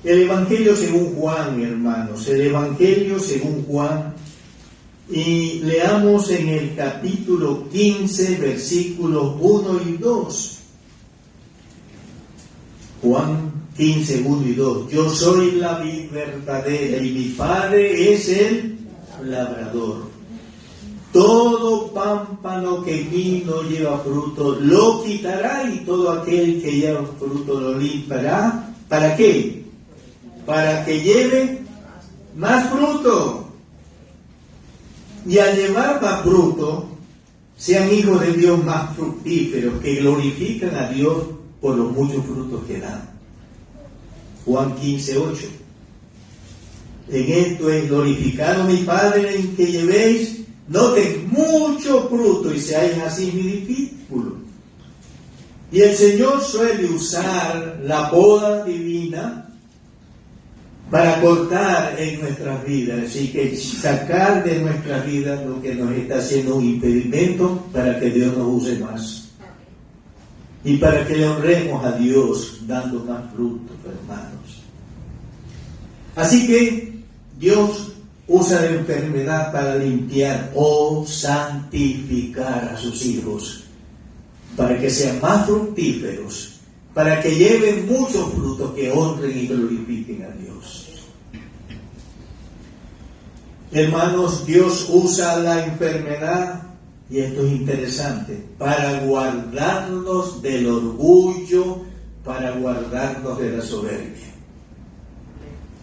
El Evangelio según Juan, hermanos, el Evangelio según Juan, y leamos en el capítulo 15, versículos 1 y 2. Juan 15, 1 y 2. Yo soy la vid verdadera y mi Padre es el labrador. Todo pámpano que en mí no lleva fruto lo quitará, y todo aquel que lleva fruto lo limpiará. ¿Para qué? Para que lleve más fruto. Y al llevar más fruto, sean hijos de Dios más fructíferos, que glorifican a Dios por los muchos frutos que dan. Juan 15, 8. En esto es glorificado mi Padre, en que llevéis, noten, mucho fruto y seáis así mi discípulos. Y el Señor suele usar la poda divina para cortar en nuestras vidas, así que sacar de nuestras vidas lo que nos está haciendo un impedimento para que Dios nos use más. Y para que le honremos a Dios dando más frutos, hermanos. Así que Dios usa la enfermedad para limpiar o santificar a sus hijos, para que sean más fructíferos, para que lleven muchos frutos que honren y glorifiquen a Dios. Hermanos, Dios usa la enfermedad, y esto es interesante, para guardarnos del orgullo, para guardarnos de la soberbia.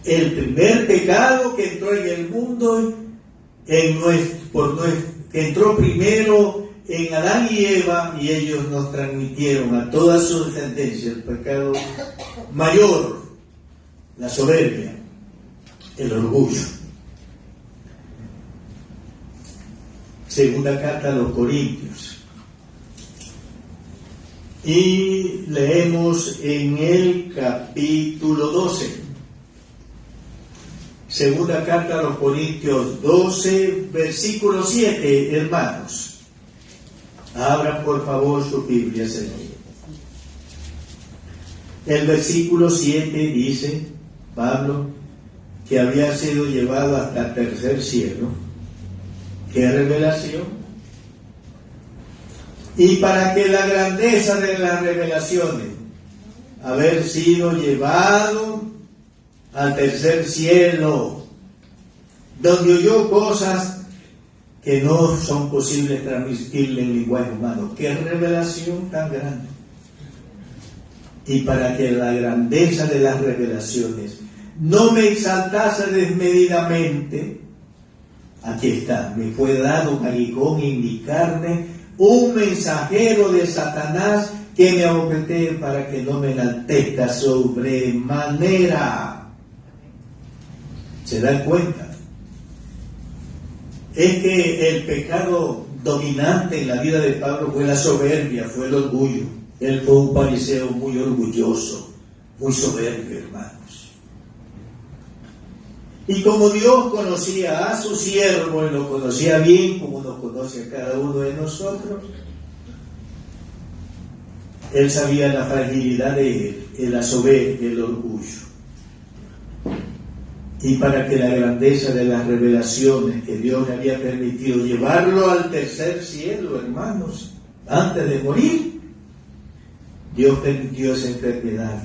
El primer pecado que entró en el mundo, que entró primero en Adán y Eva, y ellos nos transmitieron a toda su descendencia el pecado mayor, la soberbia, el orgullo. Segunda carta a los Corintios. Y leemos en el capítulo 12. Segunda carta a los Corintios 12, versículo 7, hermanos. Abran por favor su Biblia, Señor. El versículo 7 dice, Pablo, que había sido llevado hasta el tercer cielo. ¿Qué revelación? Y para que la grandeza de las revelaciones, haber sido llevado al tercer cielo, donde oyó cosas que no son posibles transmitirle en lenguaje humano. ¡Qué revelación tan grande! Y para que la grandeza de las revelaciones no me exaltase desmedidamente, aquí está, me fue dado un aguijón en mi carne, un mensajero de Satanás que me abofetee para que no me enaltezca sobremanera. ¿Se dan cuenta? Es que el pecado dominante en la vida de Pablo fue la soberbia, fue el orgullo. Él fue un fariseo muy orgulloso, muy soberbio, hermanos. Y como Dios conocía a su siervo y lo conocía bien, como nos conoce a cada uno de nosotros, Él sabía la fragilidad de él, la soberbia, el orgullo. Y para que la grandeza de las revelaciones que Dios le había permitido llevarlo al tercer cielo, hermanos, antes de morir, Dios permitió esa enfermedad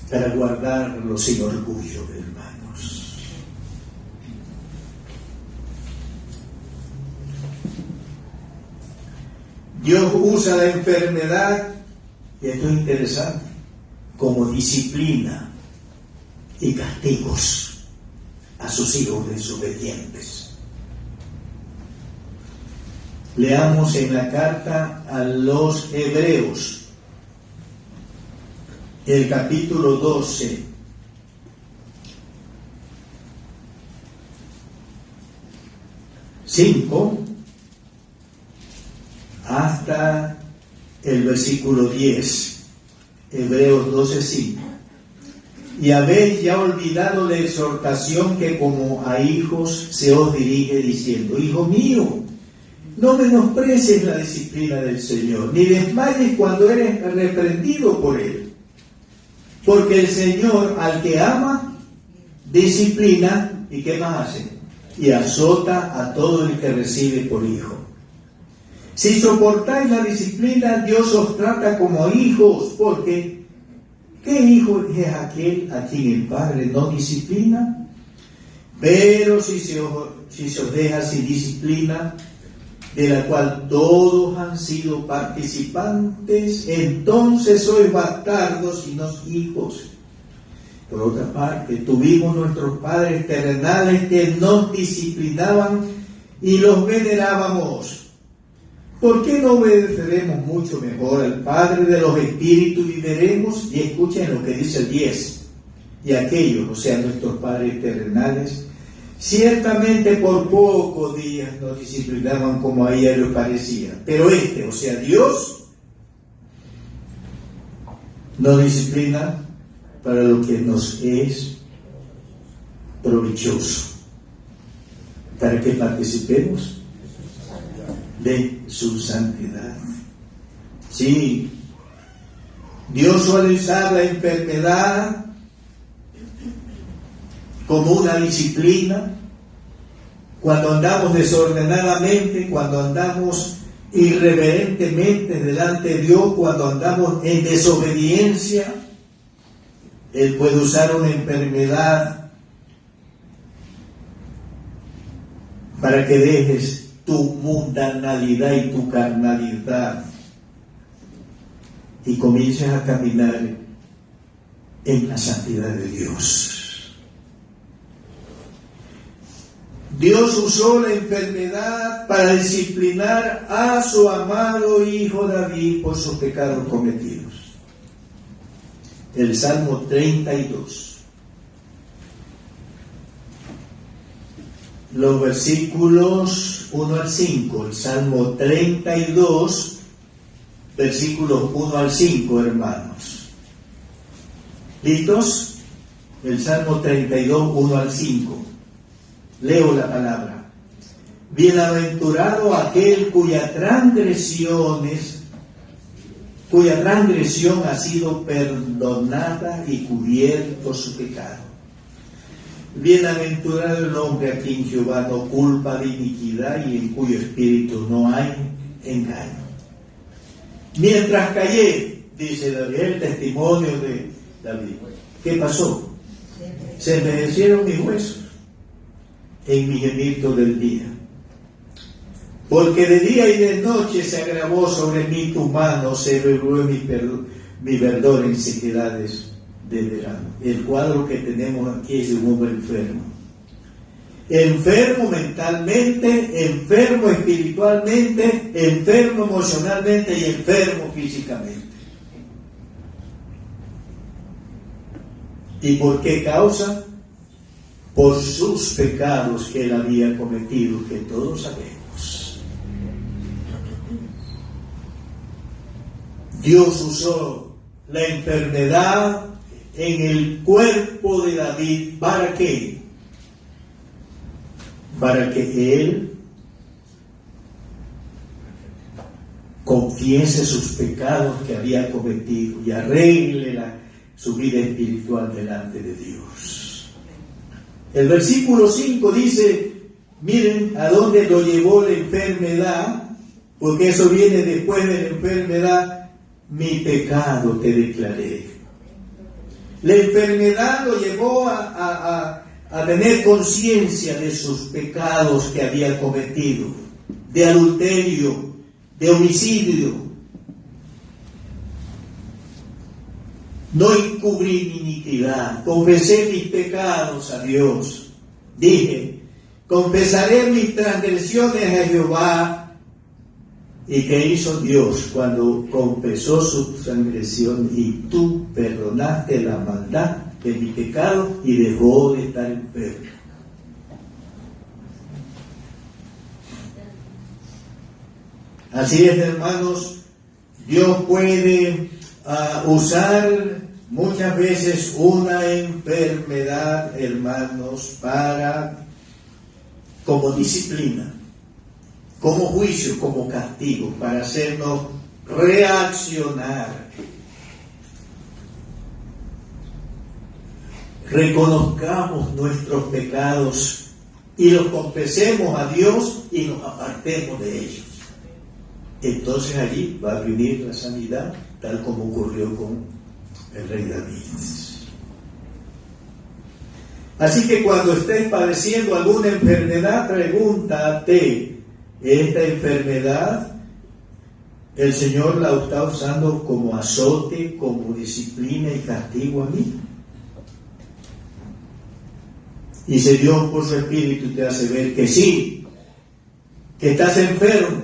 para guardarlo sin orgullo, hermanos. Dios usa la enfermedad, y esto es interesante, como disciplina y castigos a sus hijos desobedientes. Leamos en la carta a los Hebreos, el capítulo 12, hasta el versículo 10, Hebreos 12:5. Y habéis ya olvidado la exhortación que como a hijos se os dirige diciendo: Hijo mío, no menosprecies la disciplina del Señor, ni desmayes cuando eres reprendido por Él. Porque el Señor al que ama, disciplina, ¿y qué más hace? Y azota a todo el que recibe por hijo. Si soportáis la disciplina, Dios os trata como hijos, porque ¿qué hijo es aquel a quien el Padre no disciplina? Pero si se os deja sin disciplina, de la cual todos han sido participantes, entonces sois bastardos y no hijos. Por otra parte, tuvimos nuestros padres terrenales que nos disciplinaban y los venerábamos. ¿Por qué no obedeceremos mucho mejor al Padre de los Espíritus y veremos? Y escuchen lo que dice el 10. Y aquellos, o sea, nuestros padres terrenales, ciertamente por pocos días nos disciplinaban como a ellos les parecía. Pero o sea, Dios, nos disciplina para lo que nos es provechoso, para que participemos de su santidad. Sí, Dios suele usar la enfermedad como una disciplina cuando andamos desordenadamente, cuando andamos irreverentemente delante de Dios, cuando andamos en desobediencia. Él puede usar una enfermedad para que dejes tu mundanalidad y tu carnalidad y comiences a caminar en la santidad de Dios. Dios usó la enfermedad para disciplinar a su amado hijo David por sus pecados cometidos. El Salmo 32. Los versículos 1 al 5, el Salmo 32, versículos 1 al 5, hermanos. ¿Listos? El Salmo 32, 1 al 5. Leo la palabra. Bienaventurado aquel cuya transgresión ha sido perdonada y cubierto su pecado. Bienaventurado el hombre a quien Jehová no culpa de iniquidad y en cuyo espíritu no hay engaño. Mientras callé, dice David, el testimonio de David. ¿Qué pasó? Se envejecieron mis huesos en mi gemito del día. Porque de día y de noche se agravó sobre mí tu mano, se revolvió mi verdor en sequedades de verano. El cuadro que tenemos aquí es de un hombre enfermo. Enfermo mentalmente, enfermo espiritualmente, enfermo emocionalmente y enfermo físicamente. ¿Y por qué causa? por sus pecados que él había cometido, que todos sabemos. Dios usó la enfermedad en el cuerpo de David. ¿Para qué? Para que él confiese sus pecados que había cometido y arregle su vida espiritual delante de Dios. El versículo 5 dice, miren a dónde lo llevó la enfermedad, porque eso viene después de la enfermedad. Mi pecado te declaré. La enfermedad lo llevó a tener conciencia de sus pecados que había cometido, de adulterio, de homicidio. No encubrí mi iniquidad, confesé mis pecados a Dios. Dije, confesaré mis transgresiones a Jehová. ¿Y qué hizo Dios cuando confesó su transgresión? Y tú perdonaste la maldad de mi pecado y dejó de estar enfermo. Así es, hermanos, Dios puede usar muchas veces una enfermedad, hermanos, como disciplina, como juicio, como castigo, para hacernos reaccionar. Reconozcamos nuestros pecados y los confesemos a Dios y nos apartemos de ellos. Entonces allí va a venir la sanidad, tal como ocurrió con el rey David. Así que cuando estés padeciendo alguna enfermedad, pregúntate, ¿esta enfermedad el Señor la está usando como azote, como disciplina y castigo a mí? Y si Dios por su Espíritu te hace ver que sí, que estás enfermo,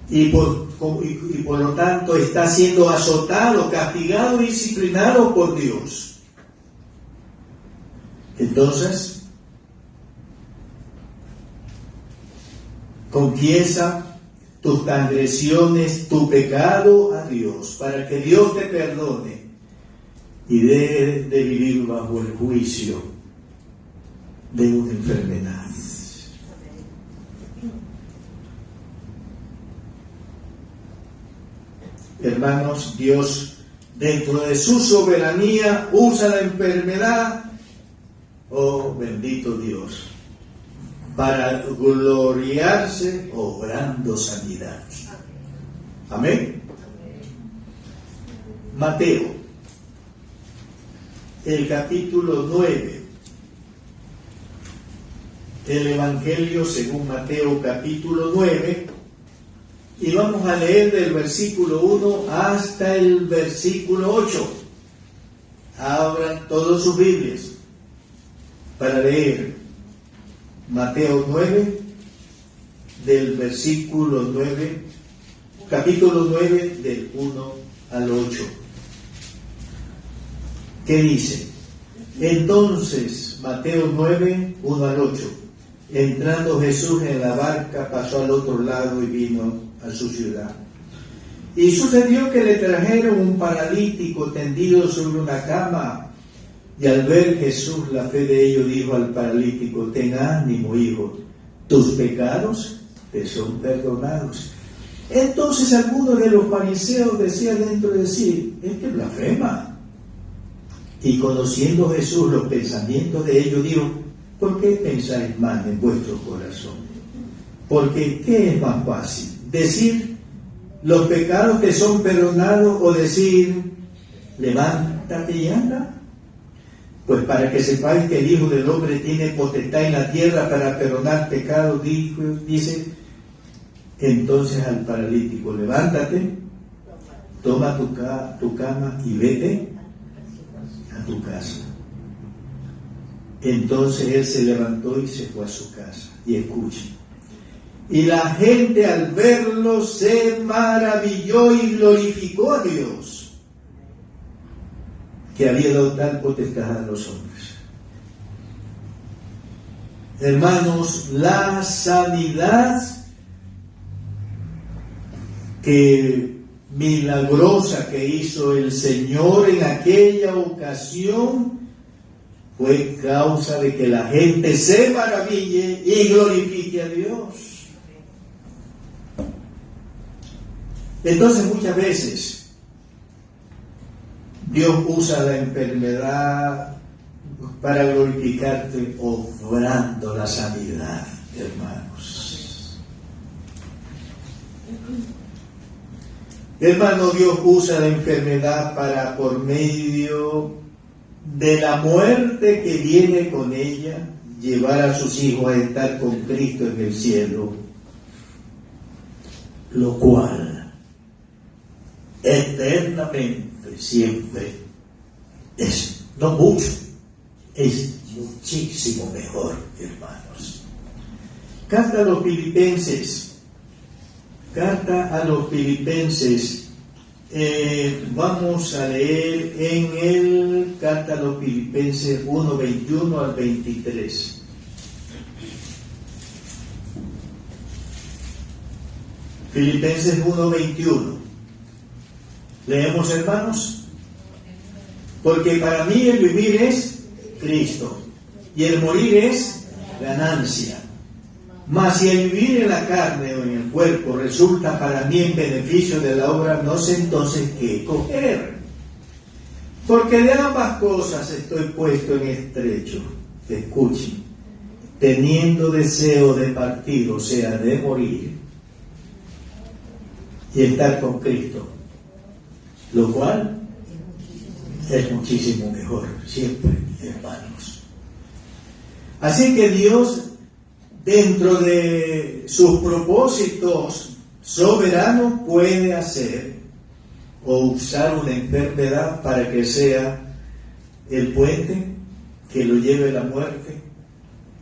y por lo tanto está siendo azotado, castigado, disciplinado por Dios, entonces confiesa tus transgresiones, tu pecado a Dios, para que Dios te perdone y deje de vivir bajo el juicio de una enfermedad. Hermanos, Dios, dentro de su soberanía, usa la enfermedad, oh bendito Dios, para gloriarse obrando sanidad. Amén. Mateo, el capítulo 9. El Evangelio según Mateo, capítulo 9. Y vamos a leer del versículo 1 hasta el versículo 8. Abran todas sus Biblias para leer Mateo 9, del versículo 9, capítulo 9, del 1 al 8. ¿Qué dice? Entonces, Mateo 9, 1 al 8. Entrando Jesús en la barca, pasó al otro lado y vino a su ciudad. Y sucedió que le trajeron un paralítico tendido sobre una cama. Y al ver Jesús la fe de ellos, dijo al paralítico: ten ánimo, hijo, tus pecados te son perdonados. Entonces algunos de los fariseos decían dentro de sí: este blasfema. Y conociendo Jesús los pensamientos de ellos, dijo: ¿por qué pensáis mal en vuestro corazón? Porque ¿qué es más fácil? ¿Decir los pecados te son perdonados o decir levántate y anda? Pues para que sepáis que el Hijo del Hombre tiene potestad en la tierra para perdonar pecados, dice entonces al paralítico: levántate, toma tu cama y vete a tu casa. Entonces él se levantó y se fue a su casa. Y escuchen. Y la gente al verlo se maravilló y glorificó a Dios, que había dado tal potestad a los hombres. Hermanos, la sanidad milagrosa que hizo el Señor en aquella ocasión fue causa de que la gente se maraville y glorifique a Dios. Entonces muchas veces Dios usa la enfermedad para glorificarte, obrando la sanidad, hermanos. Hermano, Dios usa la enfermedad para, por medio de la muerte que viene con ella, llevar a sus hijos a estar con Cristo en el cielo, lo cual eternamente siempre es, no mucho, es muchísimo mejor, hermanos. Carta a los Filipenses, vamos a leer en el Carta a los Filipenses 1:21 al 23. Filipenses 1:21. Leemos, hermanos. Porque para mí el vivir es Cristo y el morir es ganancia. Mas si el vivir en la carne o en el cuerpo resulta para mí en beneficio de la obra, no sé entonces qué coger. Porque de ambas cosas estoy puesto en estrecho. Escuchen, teniendo deseo de partir, o sea, de morir, y estar con Cristo, lo cual es muchísimo mejor, siempre, hermanos. Así que Dios, dentro de sus propósitos soberanos, puede hacer o usar una enfermedad para que sea el puente que lo lleve a la muerte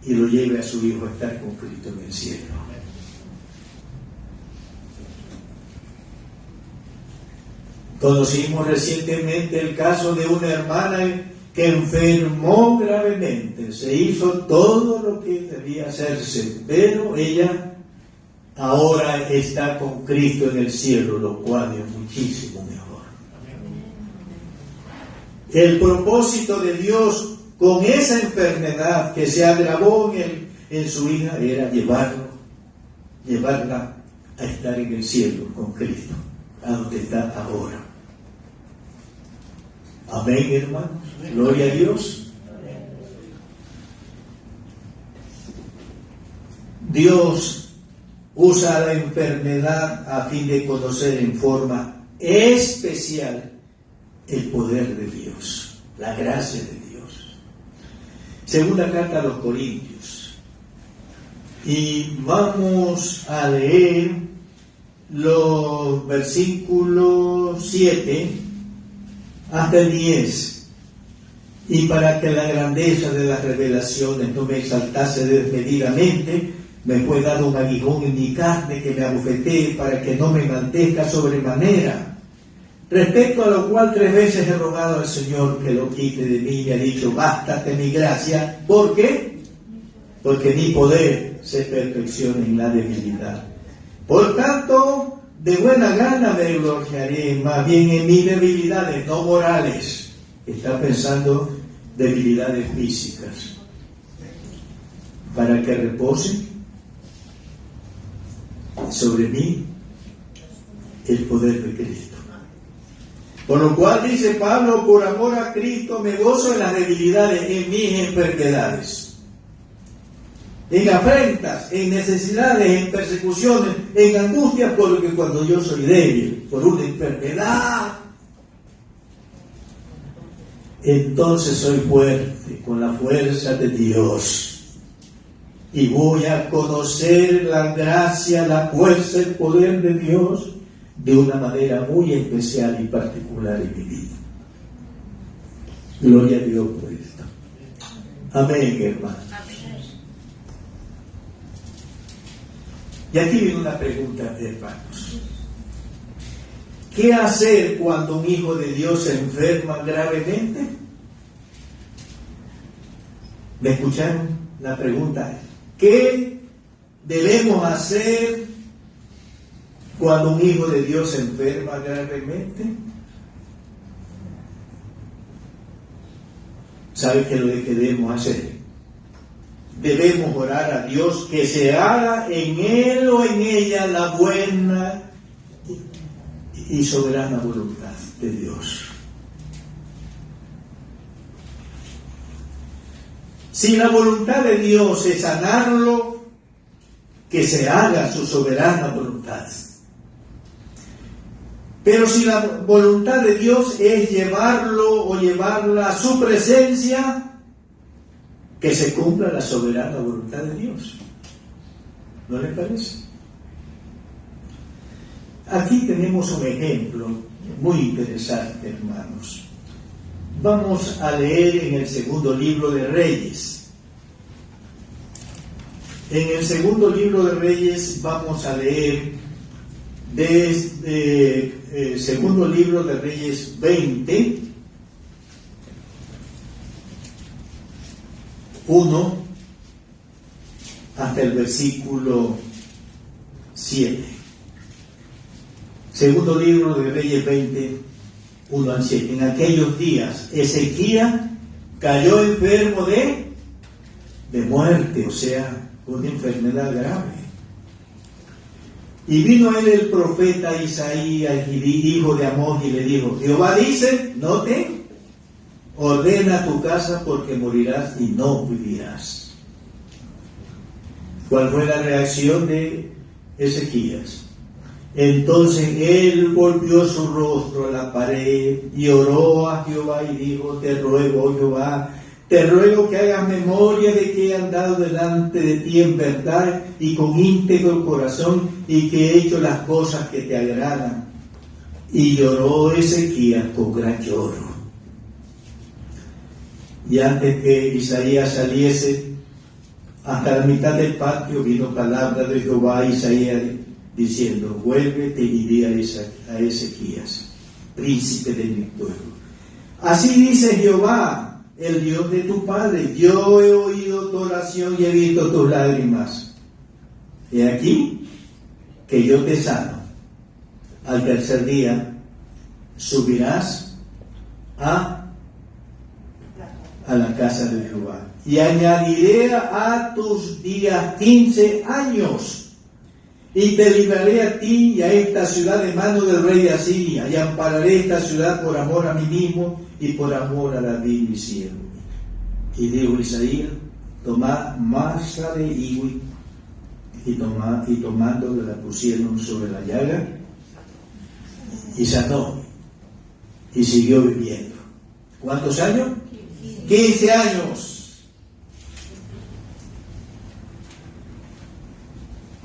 y lo lleve a su hijo a estar con Cristo en el cielo. Conocimos recientemente el caso de una hermana que enfermó gravemente, se hizo todo lo que debía hacerse, pero ella ahora está con Cristo en el cielo, lo cual es muchísimo mejor. El propósito de Dios con esa enfermedad que se agravó en su hija era llevarla a estar en el cielo con Cristo, a donde está ahora. Amén, hermanos. Gloria a Dios. Dios usa la enfermedad a fin de conocer en forma especial el poder de Dios, la gracia de Dios. Segunda carta a los Corintios. Y vamos a leer los versículos 7 hasta el 10, y para que la grandeza de las revelaciones no me exaltase desmedidamente, me fue dado un aguijón en mi carne que me abofetee para que no me enaltezca sobremanera. Respecto a lo cual 3 veces he rogado al Señor que lo quite de mí, y me ha dicho, bástate mi gracia. ¿Por qué? Porque mi poder se perfecciona en la debilidad. Por tanto, de buena gana me gloriaré más bien en mis debilidades, no morales. Está pensando debilidades físicas, para que repose sobre mí el poder de Cristo. Por lo cual dice Pablo, por amor a Cristo me gozo en las debilidades, en mis enfermedades, en afrentas, en necesidades, en persecuciones, en angustias, porque cuando yo soy débil por una enfermedad, entonces soy fuerte con la fuerza de Dios y voy a conocer la gracia, la fuerza, el poder de Dios de una manera muy especial y particular en mi vida. Gloria a Dios por esto. Amén, hermanos. Y aquí viene una pregunta, hermanos. ¿Qué hacer cuando un hijo de Dios se enferma gravemente? ¿Me escucharon? la pregunta es, ¿qué debemos hacer cuando un hijo de Dios se enferma gravemente? ¿Sabe qué es lo que debemos hacer? Debemos orar a Dios que se haga en él o en ella la buena y soberana voluntad de Dios. Si la voluntad de Dios es sanarlo, que se haga su soberana voluntad. Pero si la voluntad de Dios es llevarlo o llevarla a su presencia, que se cumpla la soberana voluntad de Dios. ¿No le parece? Aquí tenemos un ejemplo muy interesante, hermanos. Vamos a leer en el segundo libro de Reyes. En el segundo libro de Reyes vamos a leer desde el segundo libro de Reyes 20, 1 hasta el versículo 7. Segundo libro de Reyes 20, 1 al 7. En aquellos días Ezequías cayó enfermo de muerte, o sea, una enfermedad grave. Y vino a él el profeta Isaías, hijo de Amós, y le dijo: Jehová dice, no te ordena tu casa porque morirás y no vivirás. ¿Cuál fue la reacción de Ezequías? Entonces él volvió su rostro a la pared y oró a Jehová y dijo: te ruego, oh Jehová, te ruego que hagas memoria de que he andado delante de ti en verdad y con íntegro corazón, y que he hecho las cosas que te agradan. Y lloró Ezequías con gran lloro. Y antes que Isaías saliese, hasta la mitad del patio, vino palabra de Jehová a Isaías diciendo: vuélvete y di a Ezequías, príncipe de mi pueblo. Así dice Jehová, el Dios de tu padre: yo he oído tu oración y he visto tus lágrimas. He aquí que yo te sano. Al tercer día subirás a la casa de Jehová, y añadiré a tus días 15 años, y te libraré a ti y a esta ciudad de mano del rey de Asiria, y ampararé esta ciudad por amor a mí mismo y por amor a David mi siervo. Y dijo Isaías: tomad masa de higüey, y tomándola la pusieron sobre la llaga, y sanó, y siguió viviendo. ¿Cuántos años? 15 años.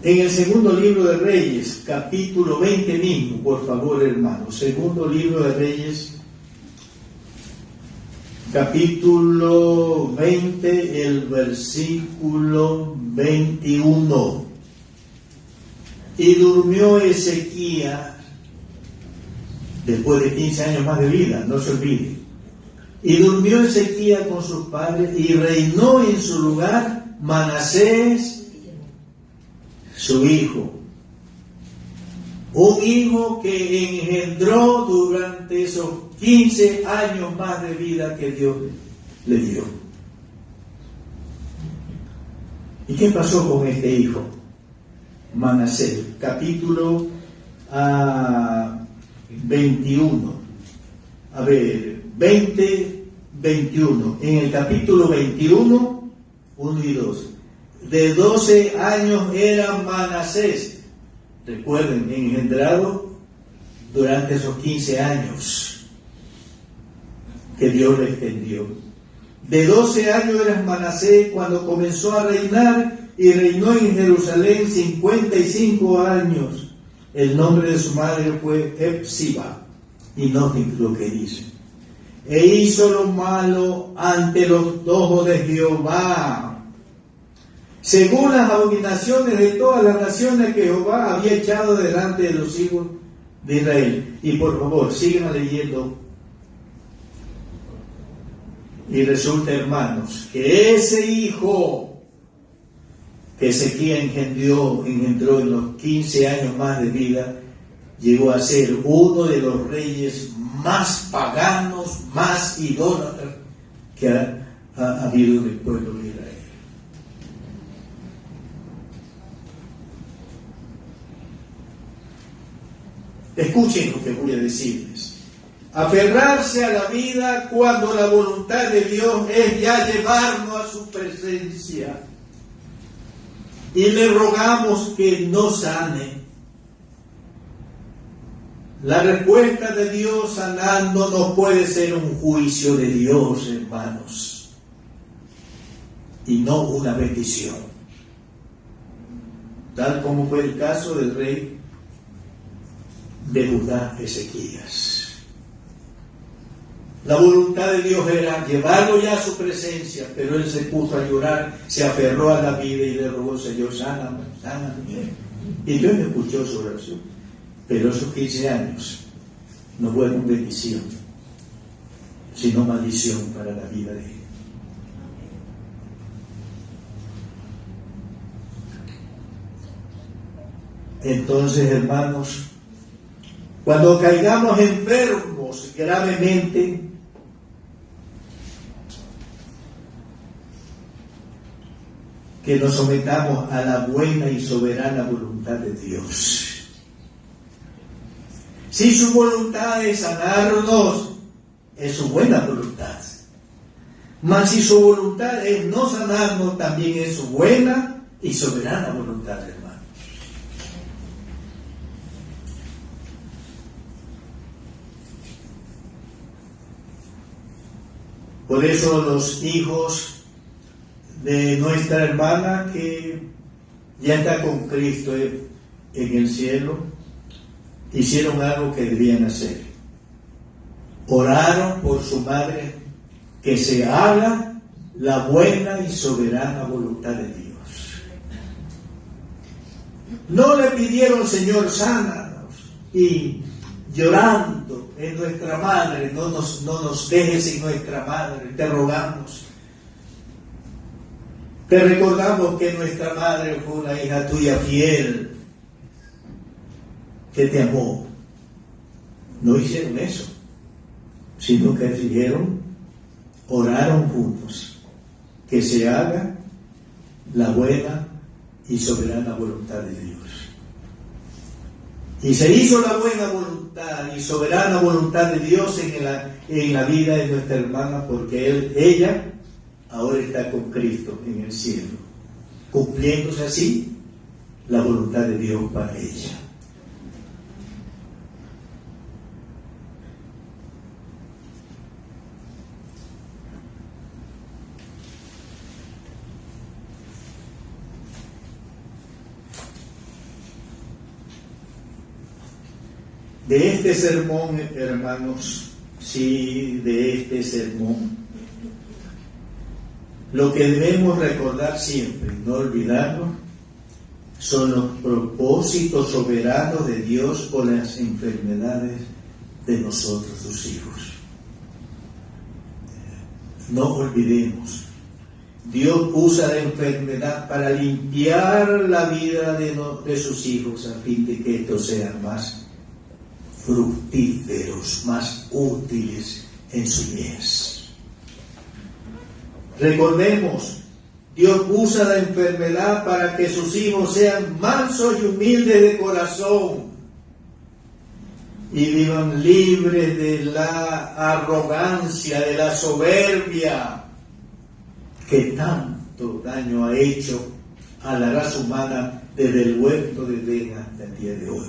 En el segundo libro de Reyes, capítulo 20 mismo, por favor, hermanos. Segundo libro de Reyes, capítulo 20, el versículo 21. Y durmió Ezequías después de 15 años más de vida, no se olvide. Y durmió Ezequías con sus padres, y reinó en su lugar Manasés, su hijo. Un hijo que engendró durante esos 15 años más de vida que Dios le dio. ¿Y qué pasó con este hijo? Manasés, capítulo 21. A ver, 20, 21. En el capítulo 21, 1 y 2. De 12 años era Manasés. Recuerden, engendrado durante esos 15 años que Dios le extendió. De 12 años era Manasés cuando comenzó a reinar, y reinó en Jerusalén 55 años. El nombre de su madre fue Hepsiba, y noten lo que dice: e hizo lo malo ante los ojos de Jehová, según las abominaciones de todas las naciones que Jehová había echado delante de los hijos de Israel. Y por favor, sigan leyendo. Y resulta, hermanos, que ese hijo que Ezequías engendró en los 15 años más de vida, llegó a ser uno de los reyes más paganos, más idólatras que ha habido en el pueblo de Israel. Escuchen lo que voy a decirles. Aferrarse a la vida cuando la voluntad de Dios es ya llevarnos a su presencia. Y le rogamos que nos sane. La respuesta de Dios sanando no puede ser un juicio de Dios, hermanos, y no una bendición. Tal como fue el caso del rey de Judá, Ezequías. La voluntad de Dios era llevarlo ya a su presencia, pero él se puso a llorar, se aferró a la vida y le rogó: Señor, sáname, sáname. Y Dios escuchó su oración. Pero esos 15 años no fueron bendición, sino maldición para la vida de él. Entonces, hermanos, cuando caigamos enfermos gravemente, que nos sometamos a la buena y soberana voluntad de Dios. Si su voluntad es sanarnos, es su buena voluntad. Mas si su voluntad es no sanarnos, también es su buena y soberana voluntad, hermanos. Por eso los hijos de nuestra hermana que ya está con Cristo en el cielo, hicieron algo que debían hacer. Oraron por su madre que se haga la buena y soberana voluntad de Dios. No le pidieron: Señor, sánanos, y llorando en nuestra madre, no nos dejes sin nuestra madre, te rogamos. Te recordamos que nuestra madre fue una hija tuya fiel, que te amó. No hicieron eso, sino que dijeron, oraron juntos, que se haga la buena y soberana voluntad de Dios. Y se hizo la buena voluntad y soberana voluntad de Dios en la vida de nuestra hermana, porque ella ahora está con Cristo en el cielo, cumpliéndose así la voluntad de Dios para ella. De este sermón, hermanos, sí, de este sermón, lo que debemos recordar siempre, no olvidarlo, son los propósitos soberanos de Dios por las enfermedades de nosotros, sus hijos. No olvidemos, Dios usa la enfermedad para limpiar la vida de sus hijos a fin de que estos sean más fructíferos, más útiles en su mies. Recordemos, Dios usa la enfermedad para que sus hijos sean mansos y humildes de corazón y vivan libres de la arrogancia, de la soberbia que tanto daño ha hecho a la raza humana desde el huerto de Edén hasta el día de hoy.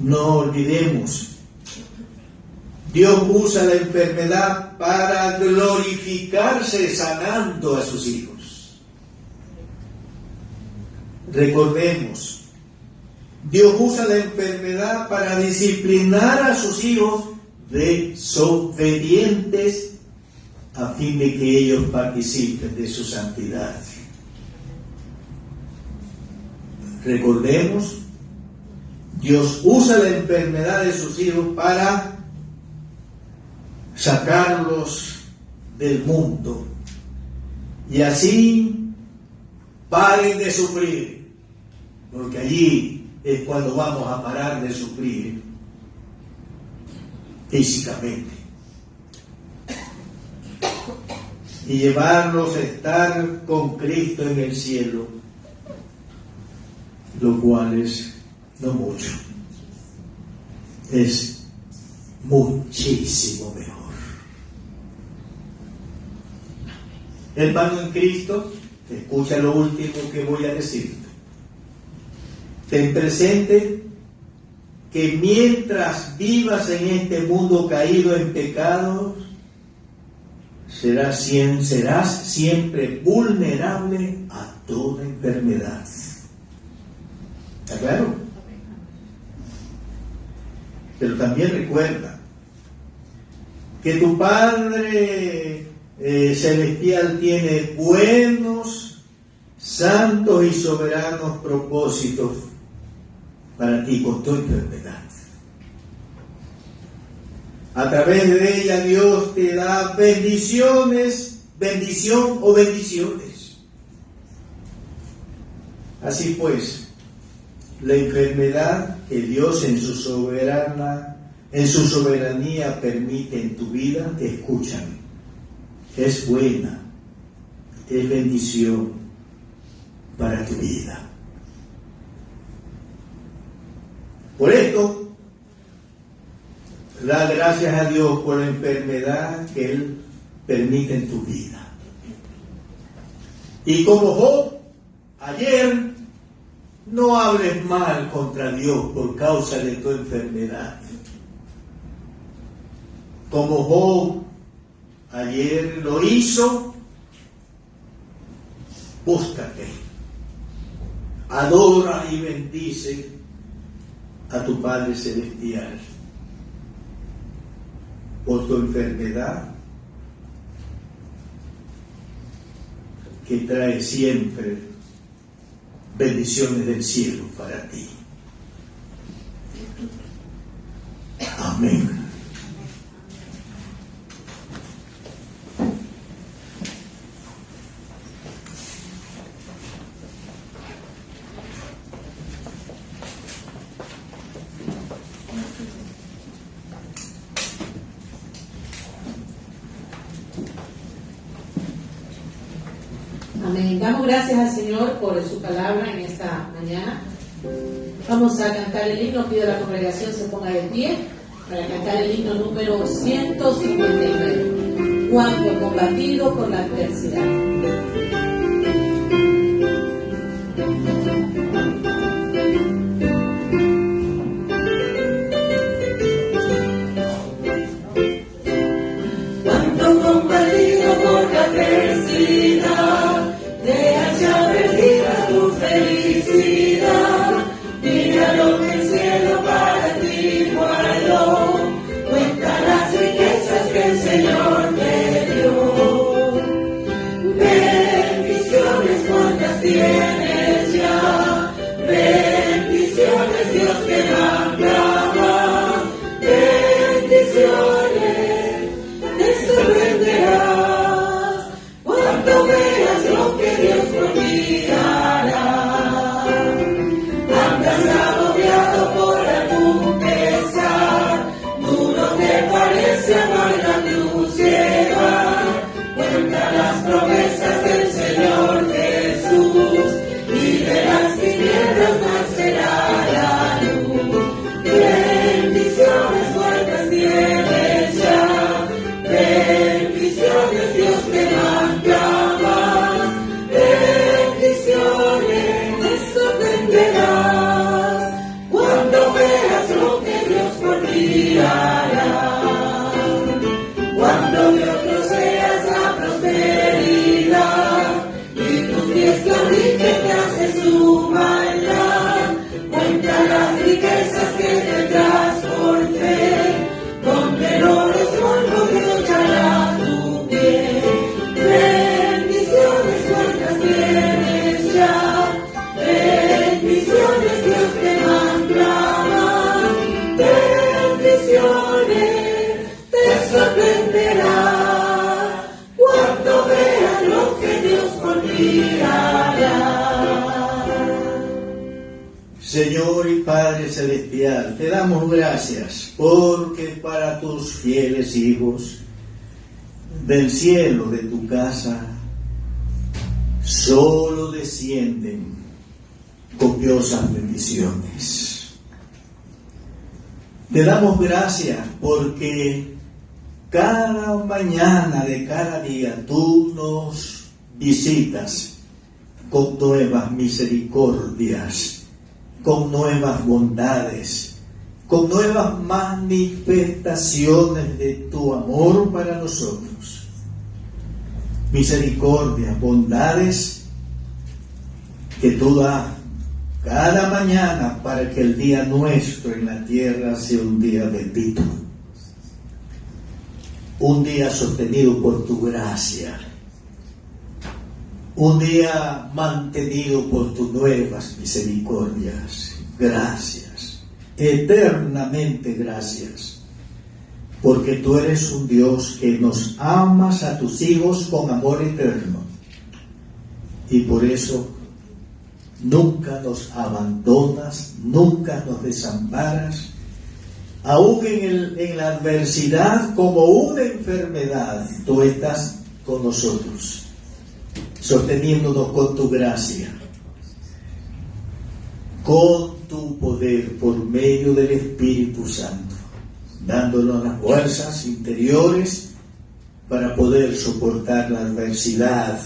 No olvidemos, Dios usa la enfermedad para glorificarse sanando a sus hijos. Recordemos, Dios usa la enfermedad para disciplinar a sus hijos desobedientes a fin de que ellos participen de su santidad. Recordemos, Dios usa la enfermedad de sus hijos para sacarlos del mundo Y así paren de sufrir, porque allí es cuando vamos a parar de sufrir físicamente y llevarlos a estar con Cristo en el cielo, lo cual es no mucho, es muchísimo mejor. Hermano en Cristo, escucha lo último que voy a decirte. Ten presente que mientras vivas en este mundo caído en pecados, serás siempre vulnerable a toda enfermedad. ¿Está claro? Pero también recuerda que tu Padre Celestial tiene buenos, santos y soberanos propósitos para ti con tu enfermedad. A través de ella Dios te da bendiciones. Así pues, la enfermedad que Dios en su soberanía permite en tu vida, escúchame, es buena, es bendición para tu vida. Por esto, da gracias a Dios por la enfermedad que Él permite en tu vida. Y como Job, ayer, no hables mal contra Dios por causa de tu enfermedad. Como Job ayer lo hizo, búscate, adora y bendice a tu Padre Celestial por tu enfermedad, que trae siempre bendiciones del cielo para ti. Amén. Amén. Damos gracias al Señor por su palabra en esta mañana. Vamos a cantar el himno. Pido a la congregación se ponga de pie para cantar el himno número 159. Cuando combatido por la adversidad. Celestial, te damos gracias porque para tus fieles hijos del cielo de tu casa solo descienden copiosas bendiciones. Te damos gracias porque cada mañana de cada día tú nos visitas con nuevas misericordias, con nuevas bondades, con nuevas manifestaciones de tu amor para nosotros. Misericordias, bondades que tú das cada mañana para que el día nuestro en la tierra sea un día bendito, un día sostenido por tu gracia, un día mantenido por tus nuevas misericordias. Gracias, eternamente gracias, porque tú eres un Dios que nos amas a tus hijos con amor eterno, y por eso nunca nos abandonas, nunca nos desamparas, aún en la adversidad como una enfermedad, tú estás con nosotros, sosteniéndonos con tu gracia, con tu poder por medio del Espíritu Santo, dándonos las fuerzas interiores para poder soportar la adversidad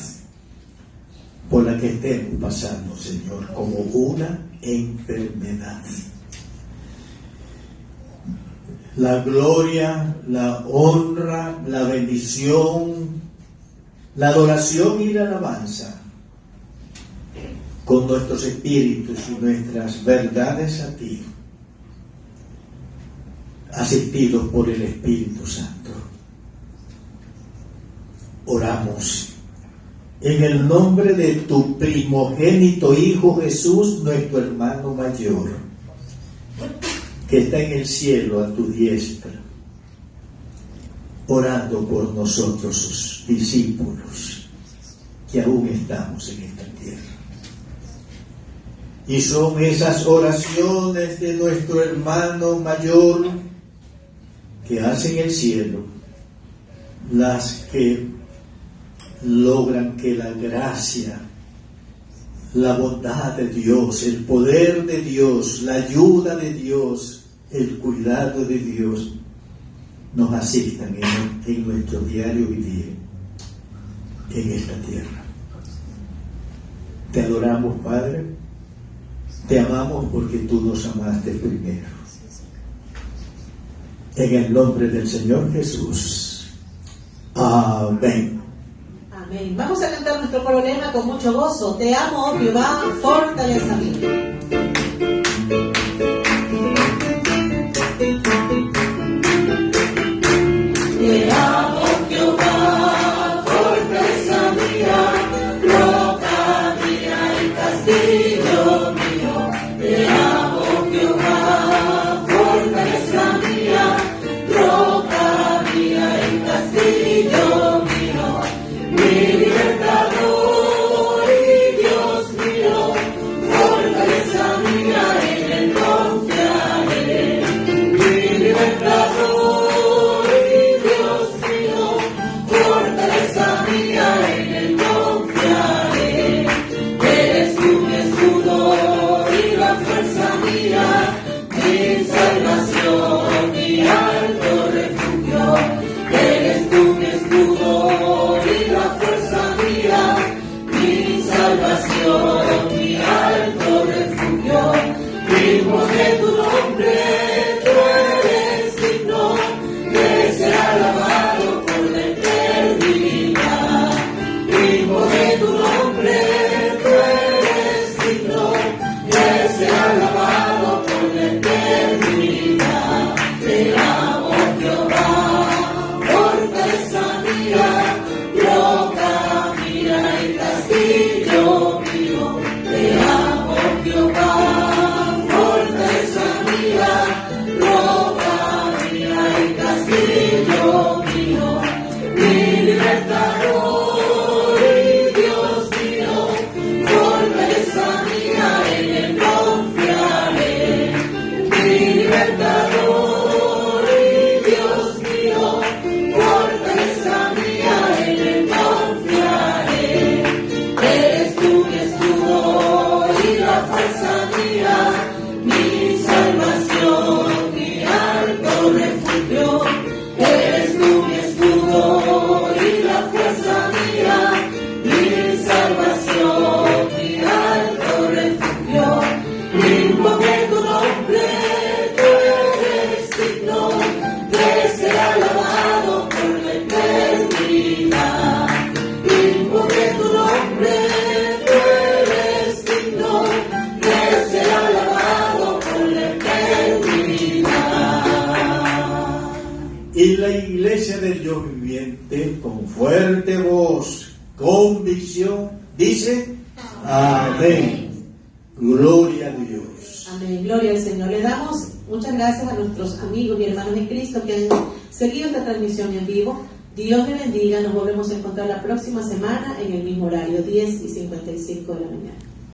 por la que estemos pasando, Señor, como una enfermedad. La gloria, la honra, la bendición, la adoración y la alabanza con nuestros espíritus y nuestras verdades a ti, asistidos por el Espíritu Santo. Oramos en el nombre de tu primogénito Hijo Jesús, nuestro hermano mayor, que está en el cielo a tu diestra, orando por nosotros, sus discípulos, que aún estamos en esta tierra. Y son esas oraciones de nuestro hermano mayor que hacen el cielo las que logran que la gracia, la bondad de Dios, el poder de Dios, la ayuda de Dios, el cuidado de Dios nos asistan en nuestro diario vivir en esta tierra. Te adoramos, Padre, te amamos porque tú nos amaste primero. En el nombre del Señor Jesús. Amén. Amén. Vamos a cantar nuestro coro lema con mucho gozo. Te amo, oh Jehová, fortaleza mía. Te amo, Jehová, fortaleza mía, roca mía y castillo mío. Te amo, Jehová, fortaleza mía, roca mía y castillo mío. Mi libertador y Dios mío, fortaleza mía, en él confiaré. Mi libertador y Dios mío, fortaleza mía, en él confiaré. Eres tú mi escudo y la fuerza mía, mi salvación, mi alto refugio. Eres tú mi escudo y la fuerza mía, mi salvación, mi alto refugio. Digno de tu nombre, tú eres digno de ser alabado por la eternidad. Digno de tu nombre, tú eres digno de ser alabado por la eternidad. Te amo, Jehová, fortaleza mía, roca mía y castillo mío. Te amo, Jehová, fortaleza mía, roca mía y castillo mío. Mi libertador y Dios mío, fortaleza mía, en él confiaré. Y la iglesia del Dios viviente, con fuerte voz, convicción, dice: amén. Gloria a Dios. Amén, gloria al Señor. Le damos muchas gracias a nuestros amigos y hermanos en Cristo que han seguido esta transmisión en vivo. Dios le bendiga. Nos volvemos a encontrar la próxima semana en el mismo horario, 10:55 de la mañana.